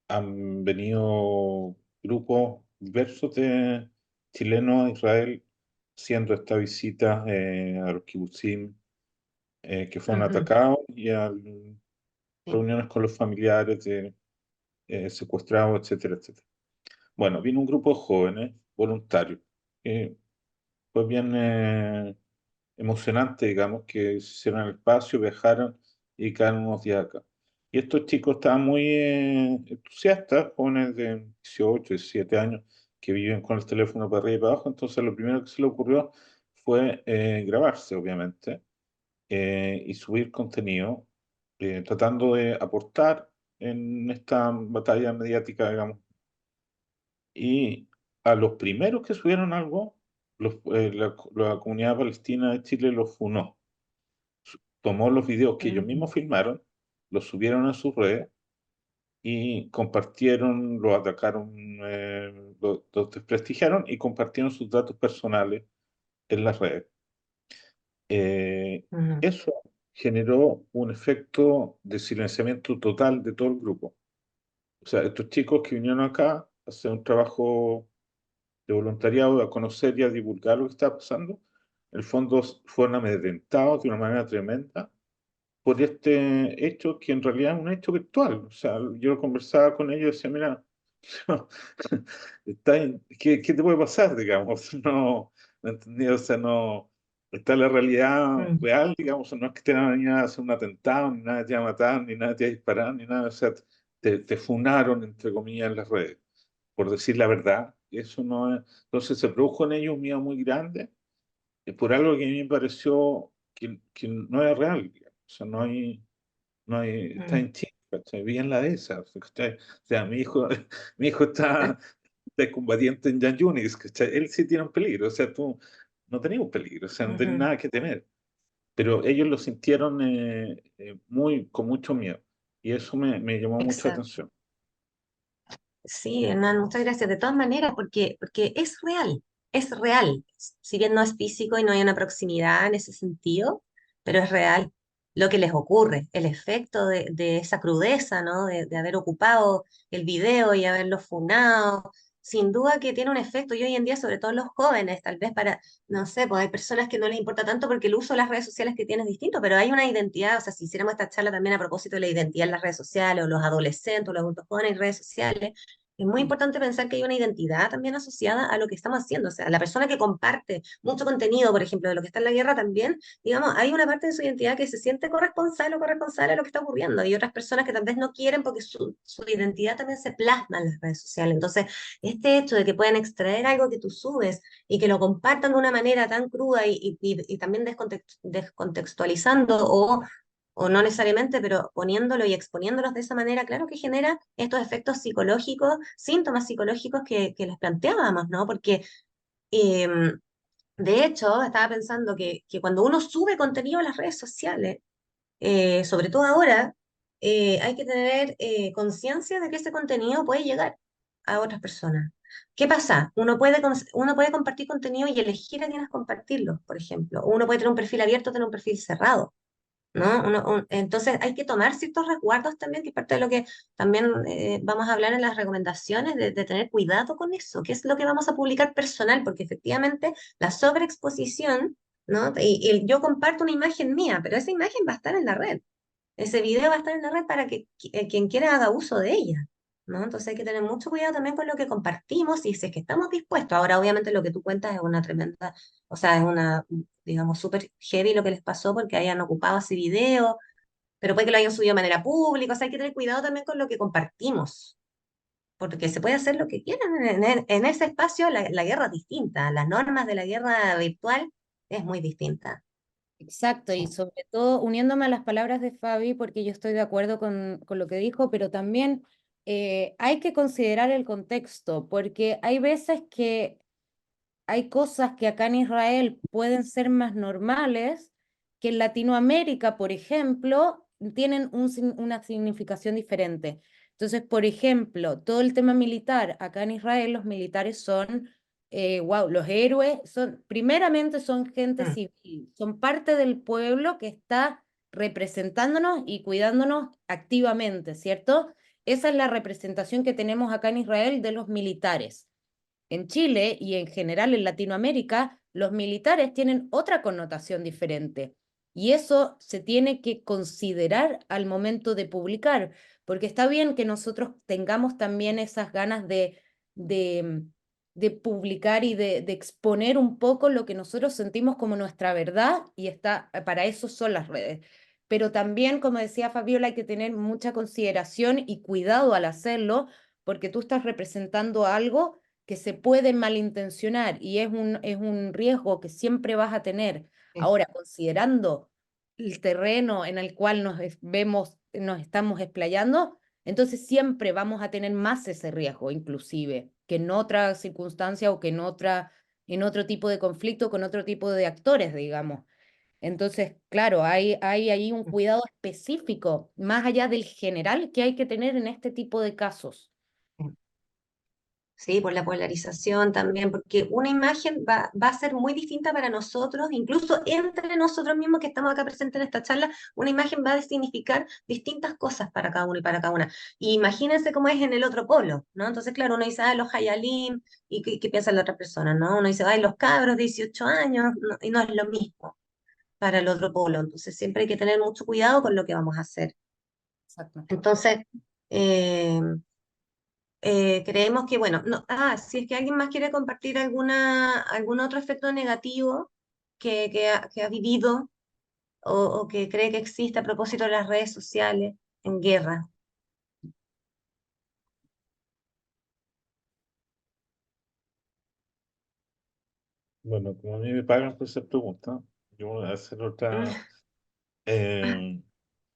Han venido grupos diversos de chilenos a Israel haciendo esta visita a los kibutzim que fueron Ujú, atacados y a sí. reuniones con los familiares de secuestrados, etcétera, etcétera. Bueno, vino un grupo de jóvenes voluntarios. Fue bien emocionante, digamos, que se hicieron el espacio, viajaron y quedaron unos días acá. Y estos chicos estaban muy entusiastas, jóvenes de 18, 17 años, que viven con el teléfono para arriba y para abajo. Entonces, lo primero que se le ocurrió fue grabarse, obviamente, y subir contenido, tratando de aportar en esta batalla mediática, digamos. Y a los primeros que subieron algo, la comunidad palestina de Chile los funó. Tomó los videos que ellos Ujú, mismos filmaron, los subieron a sus redes y compartieron, los atacaron, los desprestigiaron y compartieron sus datos personales en las redes. Eh, ujú, Eso generó un efecto de silenciamiento total de todo el grupo. O sea, estos chicos que vinieron acá a hacer un trabajo de voluntariado, a conocer y a divulgar lo que está pasando, en el fondo fueron amedrentados de una manera tremenda por este hecho que en realidad es un hecho virtual. O sea, yo conversaba con ellos y decía, mira, ¿qué te puede pasar, digamos? No, no entendí, o sea, no, está la realidad ujú, real, digamos, no es que te van a venir a hacer un atentado, ni nada te va a matar, ni nada te va a disparar, ni nada, o sea, te funaron, entre comillas, en las redes, por decir la verdad. Eso no es. Entonces se produjo en ellos un miedo muy grande por algo que a mí me pareció que no era real, digamos. O sea, está ujú. en Chile, ¿cachai? Vive en la dehesa, ¿cachai? O sea, mi hijo está combatiente en Yan Yunis, ¿cachai? Él sí tiene un peligro, o sea, tú no tenías un peligro, o sea, no tenías Ujú. nada que temer, pero ellos lo sintieron con mucho miedo, y eso me llamó mucho la Exacto. atención. Sí, Hernán, muchas gracias. De todas maneras, porque es real, es real. Si bien no es físico y no hay una proximidad en ese sentido, pero es real lo que les ocurre, el efecto de esa crudeza, ¿no? De haber ocupado el video y haberlo funado. Sin duda que tiene un efecto, y hoy en día, sobre todo en los jóvenes, tal vez para, no sé, pues hay personas que no les importa tanto porque el uso de las redes sociales que tienen es distinto, pero hay una identidad, o sea, si hiciéramos esta charla también a propósito de la identidad en las redes sociales, o los adolescentes, o los adultos jóvenes en redes sociales, es muy importante pensar que hay una identidad también asociada a lo que estamos haciendo. O sea, la persona que comparte mucho contenido, por ejemplo, de lo que está en la guerra también, digamos, hay una parte de su identidad que se siente corresponsable o corresponsable de lo que está ocurriendo. Y otras personas que tal vez no quieren porque su identidad también se plasma en las redes sociales. Entonces, este hecho de que puedan extraer algo que tú subes y que lo compartan de una manera tan cruda y también descontextualizando o no necesariamente, pero poniéndolo y exponiéndolos de esa manera, claro que genera estos efectos psicológicos, síntomas psicológicos que les planteábamos, ¿no? Porque, eh, de hecho, estaba pensando que cuando uno sube contenido a las redes sociales, sobre todo ahora, hay que tener conciencia de que ese contenido puede llegar a otras personas. ¿Qué pasa? Uno puede compartir contenido y elegir a quiénes compartirlo, por ejemplo. Uno puede tener un perfil abierto, tener un perfil cerrado. ¿No? Entonces hay que tomar ciertos resguardos también, que es parte de lo que también vamos a hablar en las recomendaciones, de tener cuidado con eso, qué es lo que vamos a publicar personal, porque efectivamente la sobreexposición, ¿no? Y yo comparto una imagen mía, pero esa imagen va a estar en la red, ese video va a estar en la red para que quien quiera haga uso de ella. ¿no? Entonces hay que tener mucho cuidado también con lo que compartimos y si es que estamos dispuestos. Ahora, obviamente, lo que tú cuentas es una tremenda, o sea, es una, digamos, súper heavy lo que les pasó porque hayan ocupado ese video, pero puede que lo hayan subido de manera pública, o sea, hay que tener cuidado también con lo que compartimos, porque se puede hacer lo que quieran. En ese espacio la guerra es distinta, las normas de la guerra virtual es muy distinta. Exacto, y sobre todo uniéndome a las palabras de Fabi, porque yo estoy de acuerdo con lo que dijo, pero también hay que considerar el contexto, porque hay veces que hay cosas que acá en Israel pueden ser más normales, que en Latinoamérica, por ejemplo, tienen una significación diferente. Entonces, por ejemplo, todo el tema militar, acá en Israel los militares son, wow, los héroes son, primeramente son gente Mm, civil, son parte del pueblo que está representándonos y cuidándonos activamente, ¿cierto? Esa es la representación que tenemos acá en Israel de los militares. En Chile y en general en Latinoamérica, los militares tienen otra connotación diferente. Y eso se tiene que considerar al momento de publicar, porque está bien que nosotros tengamos también esas ganas de, de publicar y de exponer un poco lo que nosotros sentimos como nuestra verdad, y está, para eso son las redes. Pero también, como decía Fabiola, hay que tener mucha consideración y cuidado al hacerlo, porque tú estás representando algo que se puede malintencionar y es un riesgo que siempre vas a tener. sí. Ahora, considerando el terreno en el cual vemos, nos estamos explayando, entonces siempre vamos a tener más ese riesgo, inclusive, que en otra circunstancia o que en otro tipo de conflicto con otro tipo de actores, digamos. Entonces, claro, hay ahí un cuidado específico, más allá del general, que hay que tener en este tipo de casos. Sí, por la polarización también, porque una imagen va a ser muy distinta para nosotros, incluso entre nosotros mismos que estamos acá presentes en esta charla, una imagen va a significar distintas cosas para cada uno y para cada una. Y imagínense cómo es en el otro polo, ¿no? Entonces, claro, uno dice, ah, los Hayalim, y qué piensa la otra persona, ¿no? Uno dice, ay, los cabros de 18 años, y no es lo mismo para el otro polo. Entonces, siempre hay que tener mucho cuidado con lo que vamos a hacer. Exacto. Entonces, eh, creemos que, bueno, no, si es que alguien más quiere compartir algún otro efecto negativo que ha vivido o que cree que existe a propósito de las redes sociales en guerra. Bueno, como a mí me pagan por hacer preguntas, yo voy a hacer otra. eh,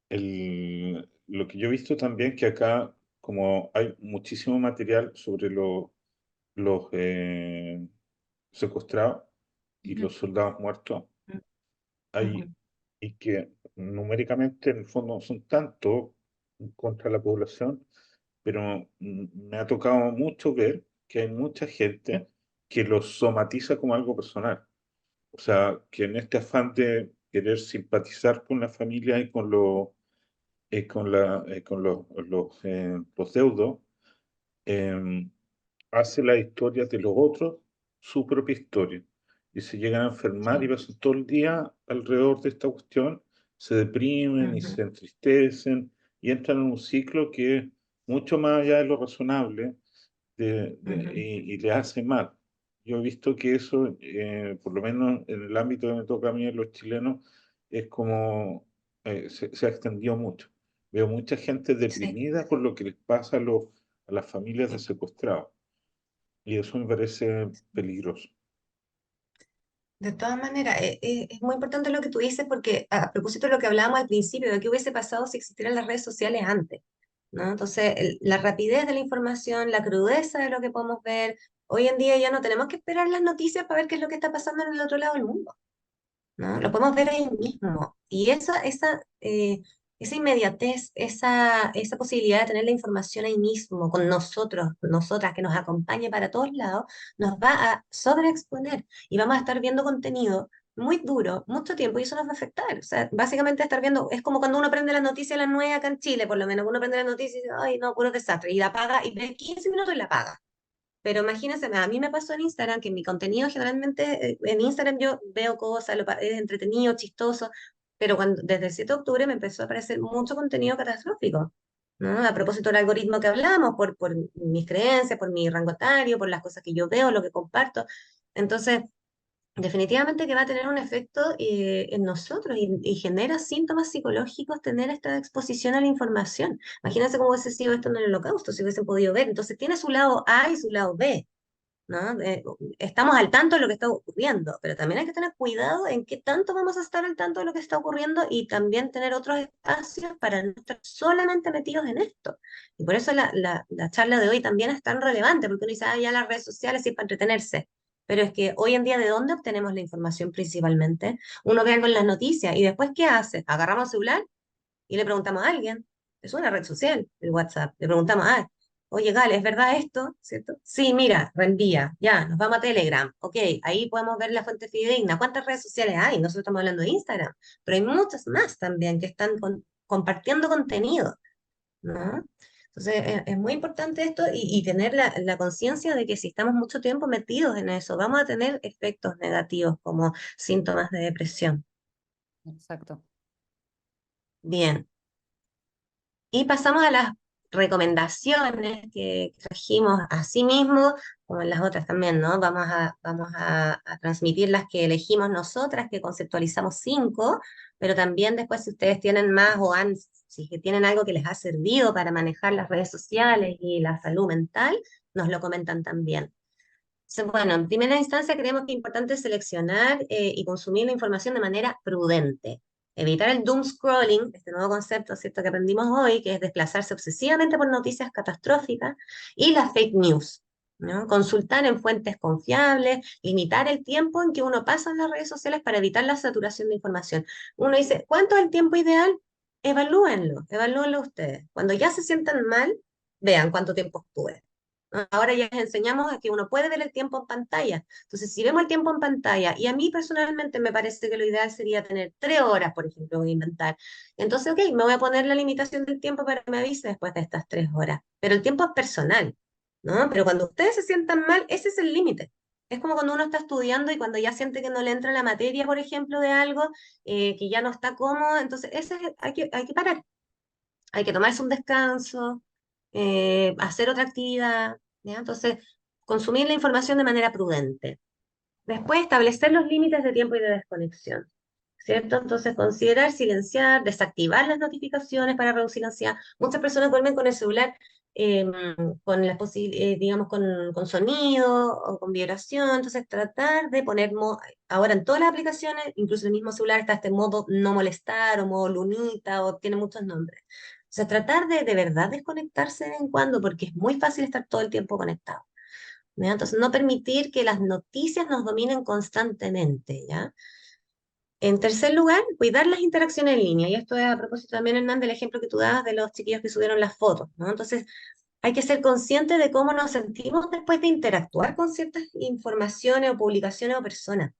lo que yo he visto también que acá, como hay muchísimo material sobre los secuestrados y Ujú, los soldados muertos, ujú, hay, y que numéricamente en el fondo son tantos contra la población, pero me ha tocado mucho ver que hay mucha gente que los somatiza como algo personal. O sea, que en este afán de querer simpatizar con la familia y con los deudos, eh, hace las historias de los otros su propia historia. Y se llegan a enfermar y sí, pasan todo el día alrededor de esta cuestión, se deprimen y ujú, se entristecen y entran en un ciclo que es mucho más allá de lo razonable ujú, y le hace mal. Yo he visto que eso, por lo menos en el ámbito que me toca a mí, en los chilenos, es como se ha extendido mucho. Veo mucha gente sí, deprimida por lo que les pasa a las familias de sí. secuestrados. Y eso me parece peligroso. De todas maneras, es muy importante lo que tú dices porque a propósito de lo que hablábamos al principio, de qué hubiese pasado si existieran las redes sociales antes, ¿no? Entonces, la rapidez de la información, la crudeza de lo que podemos ver, hoy en día ya no tenemos que esperar las noticias para ver qué es lo que está pasando en el otro lado del mundo. ¿No? Lo podemos ver ahí mismo. Y esa inmediatez, esa posibilidad de tener la información ahí mismo, con nosotros, nosotras, que nos acompañe para todos lados, nos va a sobreexponer y vamos a estar viendo contenido muy duro, mucho tiempo, y eso nos va a afectar. O sea, básicamente estar viendo, es como cuando uno prende las noticias a las 9 acá en Chile, por lo menos, uno prende las noticias y dice, ay, no, puro desastre, y la apaga, y ve 15 minutos y la apaga. Pero imagínense, a mí me pasó en Instagram que mi contenido generalmente, en Instagram yo veo cosas, es entretenido, chistoso, pero desde el 7 de octubre me empezó a aparecer mucho contenido catastrófico. ¿no? A propósito del algoritmo que hablamos, por mis creencias, por mi rango etario, por las cosas que yo veo, lo que comparto. Entonces, definitivamente que va a tener un efecto en nosotros y genera síntomas psicológicos tener esta exposición a la información. Imagínense cómo hubiese sido esto en el Holocausto, si hubiesen podido ver. Entonces tiene su lado A y su lado B, ¿no? Estamos al tanto de lo que está ocurriendo, pero también hay que tener cuidado en qué tanto vamos a estar al tanto de lo que está ocurriendo y también tener otros espacios para no estar solamente metidos en esto. Y por eso la charla de hoy también es tan relevante, porque uno dice, ah, ya las redes sociales sí para entretenerse. Pero es que hoy en día, ¿de dónde obtenemos la información principalmente? Uno ve algo en las noticias y después, ¿qué hace? Agarramos el celular y le preguntamos a alguien. Es una red social, el WhatsApp. Le preguntamos, ah, oye, Gale, ¿es verdad esto? ¿Cierto? Sí, mira, reenvía, ya, nos vamos a Telegram. Ok, ahí podemos ver la fuente fidedigna. ¿Cuántas redes sociales hay? Nosotros estamos hablando de Instagram, pero hay muchas más también que están compartiendo contenido, ¿no? Entonces, es muy importante esto y tener la conciencia de que si estamos mucho tiempo metidos en eso, vamos a tener efectos negativos como síntomas de depresión. Exacto. Bien. Y pasamos a las recomendaciones que trajimos a sí mismo, como en las otras también, ¿no? Vamos a transmitir las que elegimos nosotras, que conceptualizamos 5, pero también después si ustedes tienen más si que tienen algo que les ha servido para manejar las redes sociales y la salud mental, nos lo comentan también. Entonces, bueno, en primera instancia creemos que es importante seleccionar y consumir la información de manera prudente. Evitar el doom scrolling, este nuevo concepto, ¿cierto?, que aprendimos hoy, que es desplazarse obsesivamente por noticias catastróficas, y las fake news, ¿no? Consultar en fuentes confiables, limitar el tiempo en que uno pasa en las redes sociales para evitar la saturación de información. Uno dice, ¿cuánto es el tiempo ideal? Evalúenlo ustedes. Cuando ya se sientan mal, vean cuánto tiempo estuve. Ahora ya les enseñamos a que uno puede ver el tiempo en pantalla. Entonces, si vemos el tiempo en pantalla, y a mí personalmente me parece que lo ideal sería tener 3 horas, por ejemplo, voy a inventar. Entonces, ok, me voy a poner la limitación del tiempo para que me avise después de estas 3 horas. Pero el tiempo es personal, ¿no? Pero cuando ustedes se sientan mal, ese es el límite. Es como cuando uno está estudiando y cuando ya siente que no le entra la materia, por ejemplo, de algo, que ya no está cómodo, entonces hay que parar. Hay que tomarse un descanso, hacer otra actividad, ¿ya? Entonces, consumir la información de manera prudente. Después, establecer los límites de tiempo y de desconexión, ¿cierto? Entonces, considerar silenciar, desactivar las notificaciones para reducir la ansiedad. Muchas personas duermen con el celular eh, con digamos, con sonido o con vibración, entonces tratar de poner, ahora en todas las aplicaciones, incluso en el mismo celular está este modo no molestar o modo lunita o tiene muchos nombres. O sea, tratar de verdad desconectarse de vez en cuando porque es muy fácil estar todo el tiempo conectado, ¿ya? Entonces, no permitir que las noticias nos dominen constantemente, ¿ya? En tercer lugar, cuidar las interacciones en línea. Y esto es a propósito también, Hernán, del ejemplo que tú dabas de los chiquillos que subieron las fotos, ¿no? Entonces, hay que ser consciente de cómo nos sentimos después de interactuar con ciertas informaciones o publicaciones o personas.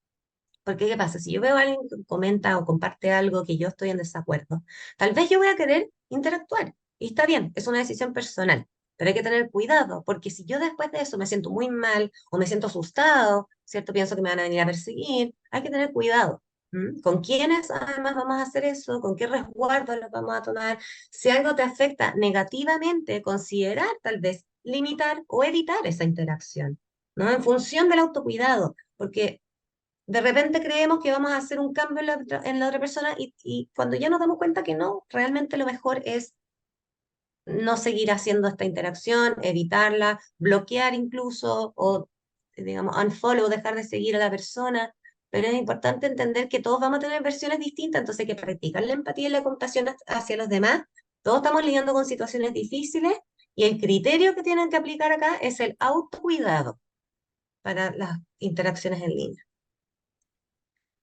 Porque, ¿qué pasa? Si yo veo a alguien que comenta o comparte algo que yo estoy en desacuerdo, tal vez yo voy a querer interactuar. Y está bien, es una decisión personal. Pero hay que tener cuidado, porque si yo después de eso me siento muy mal o me siento asustado, ¿cierto? Pienso que me van a venir a perseguir, hay que tener cuidado. ¿Mm? ¿Con quiénes además vamos a hacer eso? ¿Con qué resguardo lo vamos a tomar? Si algo te afecta negativamente, considerar tal vez limitar o evitar esa interacción, ¿no? En función del autocuidado, porque de repente creemos que vamos a hacer un cambio en la otra persona y cuando ya nos damos cuenta que no, realmente lo mejor es no seguir haciendo esta interacción, evitarla, bloquear incluso, o digamos, unfollow, dejar de seguir a la persona. Pero es importante entender que todos vamos a tener versiones distintas, entonces hay que practicar la empatía y la compasión hacia los demás. Todos estamos lidiando con situaciones difíciles y el criterio que tienen que aplicar acá es el autocuidado para las interacciones en línea.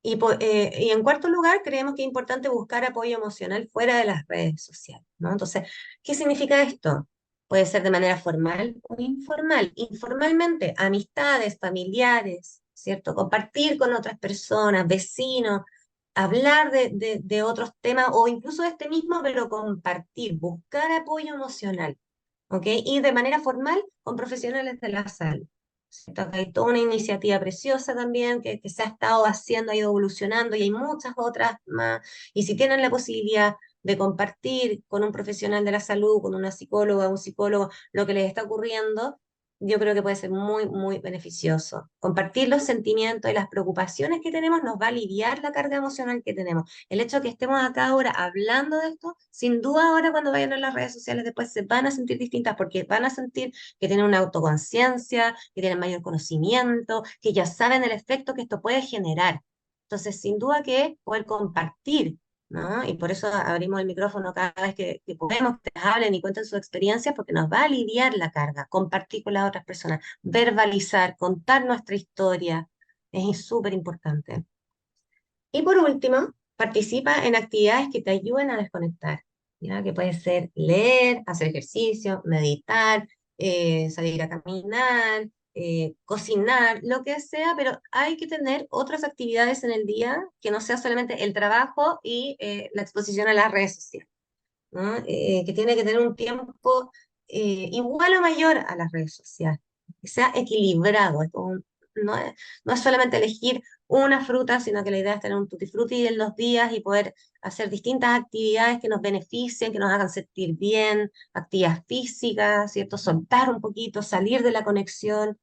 Y en cuarto lugar, creemos que es importante buscar apoyo emocional fuera de las redes sociales, ¿no? Entonces, ¿qué significa esto? Puede ser de manera formal o informal. Informalmente, amistades, familiares, ¿cierto? Compartir con otras personas, vecinos, hablar de otros temas o incluso de este mismo, pero compartir, buscar apoyo emocional, ¿ok? Y de manera formal con profesionales de la salud. Hay toda una iniciativa preciosa también que se ha estado haciendo, ha ido evolucionando y hay muchas otras más. Y si tienen la posibilidad, de compartir con un profesional de la salud, con una psicóloga, un psicólogo, lo que les está ocurriendo, yo creo que puede ser muy, muy beneficioso. Compartir los sentimientos y las preocupaciones que tenemos nos va a aliviar la carga emocional que tenemos. El hecho de que estemos acá ahora hablando de esto, sin duda ahora cuando vayan a las redes sociales después se van a sentir distintas porque van a sentir que tienen una autoconciencia, que tienen mayor conocimiento, que ya saben el efecto que esto puede generar. Entonces, sin duda que poder compartir, ¿no? Y por eso abrimos el micrófono cada vez que podemos, que les hablen y cuenten sus experiencias, porque nos va a aliviar la carga, compartir con las otras personas, verbalizar, contar nuestra historia, es súper importante. Y por último, participa en actividades que te ayuden a desconectar, ¿ya? Que puede ser leer, hacer ejercicio, meditar, salir a caminar, cocinar, lo que sea, pero hay que tener otras actividades en el día que no sea solamente el trabajo y la exposición a las redes sociales, ¿no? Que tiene que tener un tiempo igual o mayor a las redes sociales, que sea equilibrado. No es, no es solamente elegir una fruta, sino que la idea es tener un tutti frutti en los días y poder hacer distintas actividades que nos beneficien, que nos hagan sentir bien, actividades físicas, ¿cierto? Soltar un poquito, salir de la conexión.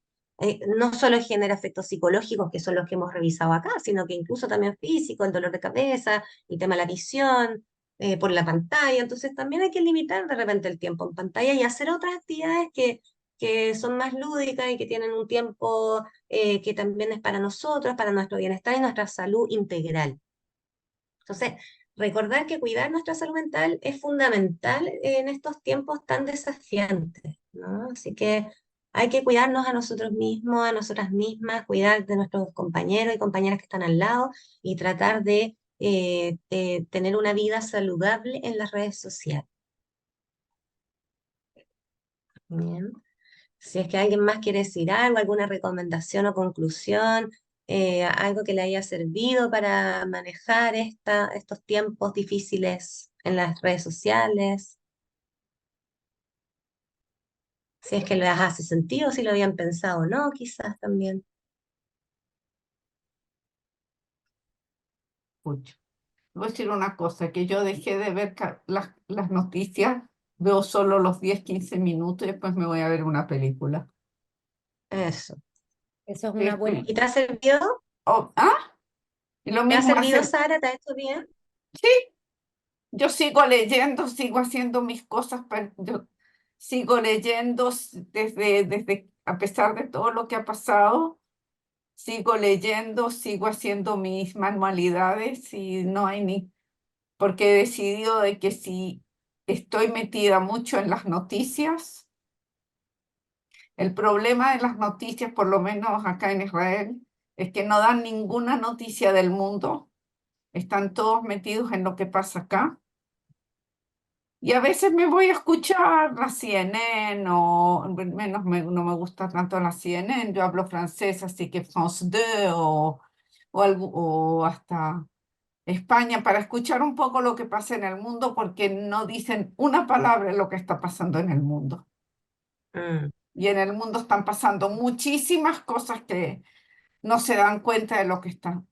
No solo genera efectos psicológicos, que son los que hemos revisado acá, sino que incluso también físico, el dolor de cabeza, el tema de la visión, por la pantalla. Entonces también hay que limitar de repente el tiempo en pantalla y hacer otras actividades que son más lúdicas y que tienen un tiempo que también es para nosotros, para nuestro bienestar y nuestra salud integral. Entonces, recordar que cuidar nuestra salud mental es fundamental en estos tiempos tan desafiantes, ¿no? Así que hay que cuidarnos a nosotros mismos, a nosotras mismas, cuidar de nuestros compañeros y compañeras que están al lado y tratar de tener una vida saludable en las redes sociales. Bien. Si es que alguien más quiere decir algo, alguna recomendación o conclusión, algo que le haya servido para manejar estos tiempos difíciles en las redes sociales, si es que les hace sentido, si lo habían pensado o no, quizás también. Escucho. Voy a decir una cosa, que yo dejé de ver las noticias, veo solo los 10, 15 minutos y después me voy a ver una película. Eso. Eso es una buena. ¿Y te ha servido? Y lo ¿Te ha mismo servido, hace, Sara? ¿Te ha hecho bien? sí, yo sigo leyendo, sigo haciendo mis cosas, yo sigo leyendo desde, a pesar de todo lo que ha pasado, sigo leyendo, sigo haciendo mis manualidades y no hay porque he decidido de que si estoy metida mucho en las noticias, el problema de las noticias, por lo menos acá en Israel, es que no dan ninguna noticia del mundo, están todos metidos en lo que pasa acá. Y a veces me voy a escuchar la CNN, o menos no me gusta tanto la CNN, yo hablo francés, así que France 2 o hasta España, para escuchar un poco lo que pasa en el mundo, porque no dicen una palabra de lo que está pasando en el mundo. Mm. Y en el mundo están pasando muchísimas cosas que no se dan cuenta de lo que están.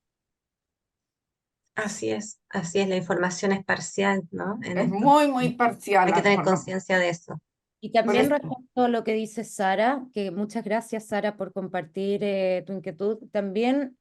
Así es, la información es parcial, ¿no? En Es esto. muy, muy parcial Hay la que tener información. conciencia de eso. Y Por también eso- respecto a lo que dice Sara, que muchas gracias Sara por compartir tu inquietud, también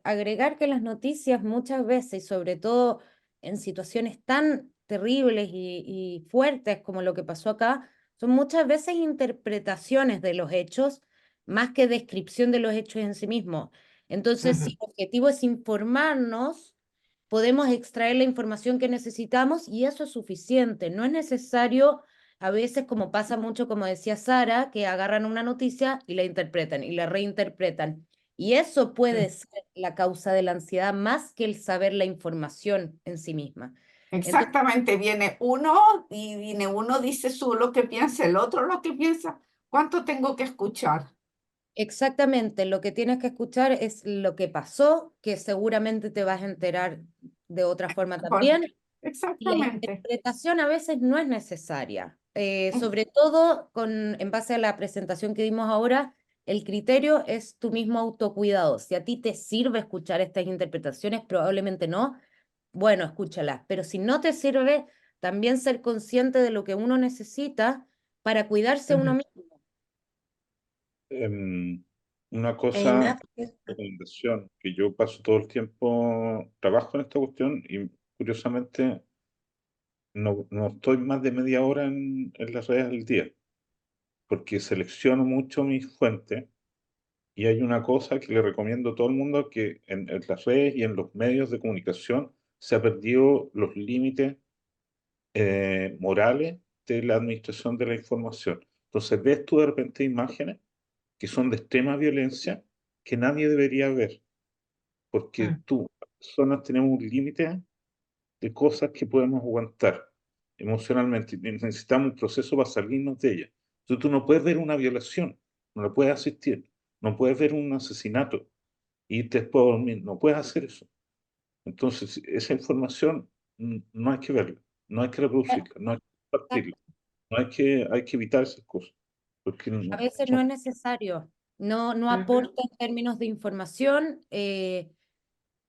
agregar que las noticias muchas veces, y sobre todo en situaciones tan terribles y fuertes como lo que pasó acá, son muchas veces interpretaciones de los hechos más que descripción de los hechos en sí mismos. Entonces, si el objetivo es informarnos, podemos extraer la información que necesitamos y eso es suficiente. No es necesario a veces, como pasa mucho, como decía Sara, que agarran una noticia y la interpretan y la reinterpretan. Y eso puede ser la causa de la ansiedad más que el saber la información en sí misma. Entonces, Exactamente, viene uno dice lo que piensa, el otro lo que piensa. ¿Cuánto tengo que escuchar? exactamente, lo que tienes que escuchar es lo que pasó, que seguramente te vas a enterar de otra forma también. Y la Exactamente. interpretación a veces no es necesaria, sobre todo en base a la presentación que dimos ahora, el criterio es tu mismo autocuidado. Si a ti te sirve escuchar estas interpretaciones, probablemente no, bueno, escúchala, pero si no te sirve, también ser consciente de lo que uno necesita para cuidarse a uno mismo. Una cosa, Nat, recomendación, que yo paso todo el tiempo, trabajo en esta cuestión y curiosamente no estoy más de media hora en las redes al día, porque selecciono mucho mis fuentes y hay una cosa que le recomiendo a todo el mundo, que en las redes y en los medios de comunicación se ha perdido los límites morales de la administración de la información. Entonces ves tú de repente imágenes que son de extrema violencia que nadie debería ver, porque mm, tú, las personas tenemos un límite de cosas que podemos aguantar emocionalmente y necesitamos un proceso para salirnos de ella. Entonces tú no puedes ver una violación, no la puedes asistir, no puedes ver un asesinato y irte después a dormir, no puedes hacer eso. Entonces esa información no hay que verla, no hay que reproducirla, no hay que compartirla, no hay que evitar esas cosas, porque A veces no son es necesario, no ujú. aporta en términos de información,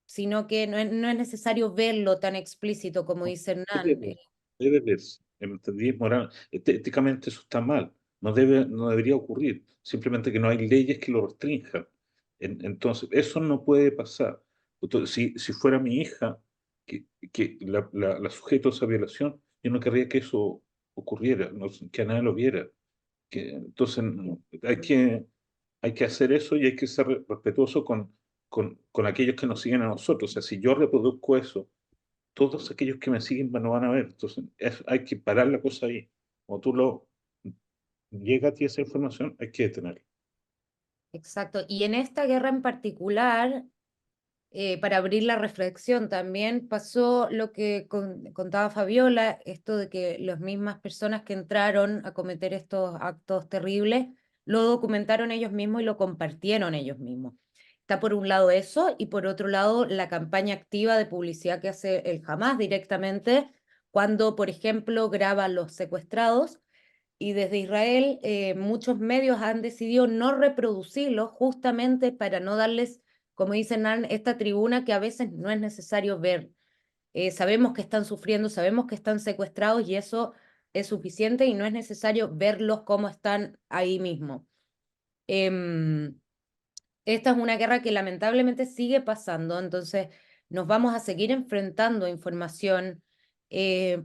sino que no es necesario verlo tan explícito como dice Hernán. debe, debe verse. ¿Me entendí? Moral, éticamente eso está mal. No debería ocurrir. Simplemente que no hay leyes que lo restrinjan. Entonces, eso no puede pasar. Entonces, si fuera mi hija que la sujeto a esa violación, yo no querría que eso ocurriera, que nadie lo viera. Entonces, hay que hacer eso y hay que ser respetuoso con aquellos que nos siguen a nosotros. O sea, si yo reproduzco eso, todos aquellos que me siguen no van a ver. Entonces, hay que parar la cosa ahí. Como llega a ti esa información, hay que detenerla. Exacto. Y en esta guerra en particular, para abrir la reflexión también, pasó lo que contaba Fabiola, esto de que las mismas personas que entraron a cometer estos actos terribles, lo documentaron ellos mismos y lo compartieron ellos mismos. Está por un lado eso y por otro lado la campaña activa de publicidad que hace el Hamas directamente cuando, por ejemplo, graba a los secuestrados y desde Israel muchos medios han decidido no reproducirlos justamente para no darles, como dicen, esta tribuna que a veces no es necesario ver. Sabemos que están sufriendo, sabemos que están secuestrados y eso es suficiente y no es necesario verlos como están ahí mismo. Esta es una guerra que lamentablemente sigue pasando, entonces nos vamos a seguir enfrentando a información.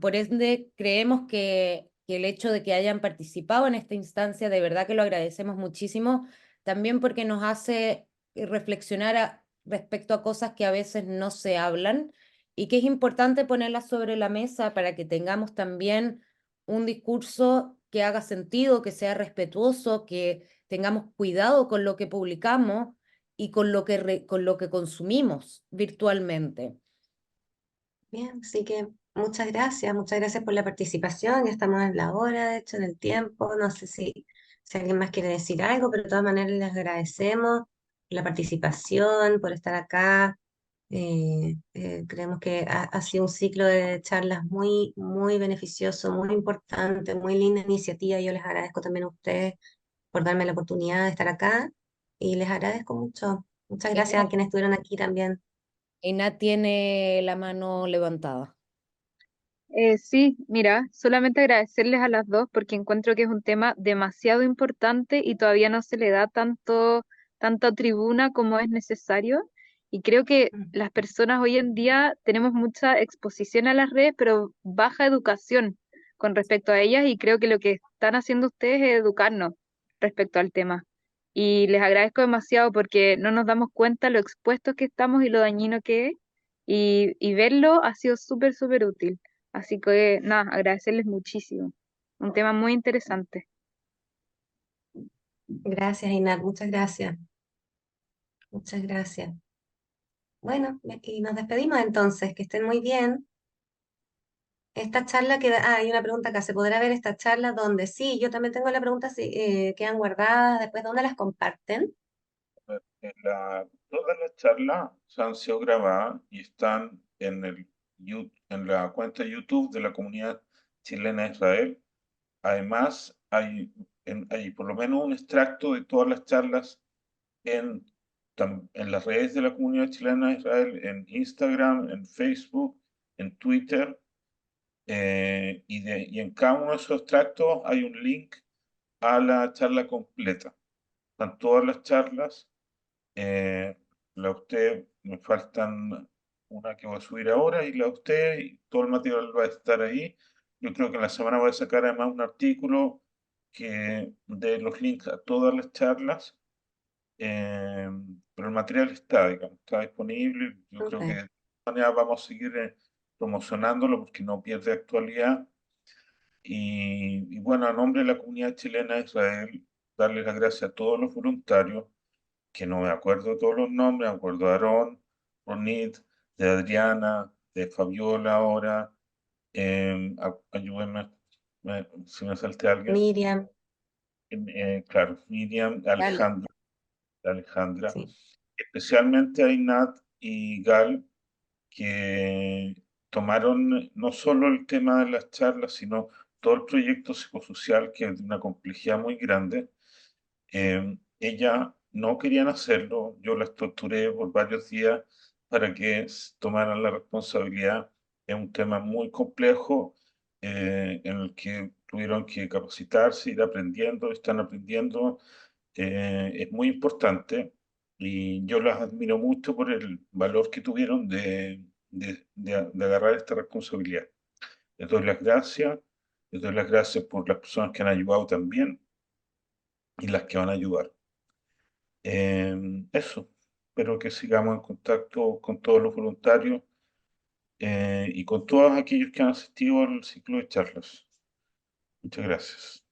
Por ende, creemos que el hecho de que hayan participado en esta instancia, de verdad que lo agradecemos muchísimo, también porque nos hace reflexionar respecto a cosas que a veces no se hablan y que es importante ponerlas sobre la mesa para que tengamos también un discurso que haga sentido, que sea respetuoso, que tengamos cuidado con lo que publicamos y con lo que consumimos virtualmente. Bien, así que muchas gracias por la participación. Ya estamos en la hora, de hecho, en el tiempo. No sé si alguien más quiere decir algo, pero de todas maneras les agradecemos por la participación, por estar acá. Creemos que ha sido un ciclo de charlas muy beneficioso, muy importante, muy linda iniciativa. Yo les agradezco también a ustedes por darme la oportunidad de estar acá y les agradezco mucho. Muchas gracias a quienes estuvieron aquí también. Eina tiene la mano levantada. Sí, mira, solamente agradecerles a las dos porque encuentro que es un tema demasiado importante y todavía no se le da tanta tribuna como es necesario. Y creo que Mm. las personas hoy en día tenemos mucha exposición a las redes, pero baja educación con respecto a ellas y creo que lo que están haciendo ustedes es educarnos respecto al tema. Y les agradezco demasiado porque no nos damos cuenta lo expuestos que estamos y lo dañino que es y verlo ha sido súper útil. Así que nada, agradecerles muchísimo. Un tema muy interesante. Gracias, Inat, muchas gracias. Muchas gracias. Bueno, y nos despedimos entonces, que estén muy bien. Esta charla queda, hay una pregunta acá, ¿se podrá ver esta charla donde? Sí, yo también tengo la pregunta si quedan guardadas, después ¿dónde las comparten? Todas las charlas se han sido grabadas y están en la cuenta de YouTube de la comunidad chilena de Israel. Además, hay por lo menos un extracto de todas las charlas en las redes de la comunidad chilena de Israel, en Instagram, en Facebook en Twitter, y en cada uno de esos extractos hay un link a la charla completa. Están todas las charlas. La de usted, me faltan una que voy a subir ahora, y la de usted, y todo el material va a estar ahí. Yo creo que en la semana voy a sacar además un artículo que de los links a todas las charlas, pero el material está, digamos, está disponible. Yo creo que Súper. de todas maneras vamos a seguir promocionándolo porque no pierde actualidad. Y bueno, a nombre de la comunidad chilena de Israel, darle las gracias a todos los voluntarios, que no me acuerdo todos los nombres, me acuerdo de Aarón, Ronit, de Adriana, de Fabiola ahora, ayúdenme si me salte alguien, Miriam, claro, Miriam, dale. Alejandra, Sí. especialmente a Inat y Gal, que tomaron no solo el tema de las charlas, sino todo el proyecto psicosocial, que es de una complejidad muy grande. Ella no querían hacerlo, yo las torturé por varios días para que tomaran la responsabilidad. Es un tema muy complejo, en el que tuvieron que capacitarse, ir aprendiendo, están aprendiendo. Es muy importante, y yo las admiro mucho por el valor que tuvieron de agarrar esta responsabilidad. Les doy las gracias, les doy las gracias por las personas que han ayudado también y las que van a ayudar. Eso, espero que sigamos en contacto con todos los voluntarios, y con todos aquellos que han asistido al ciclo de charlas. Muchas gracias.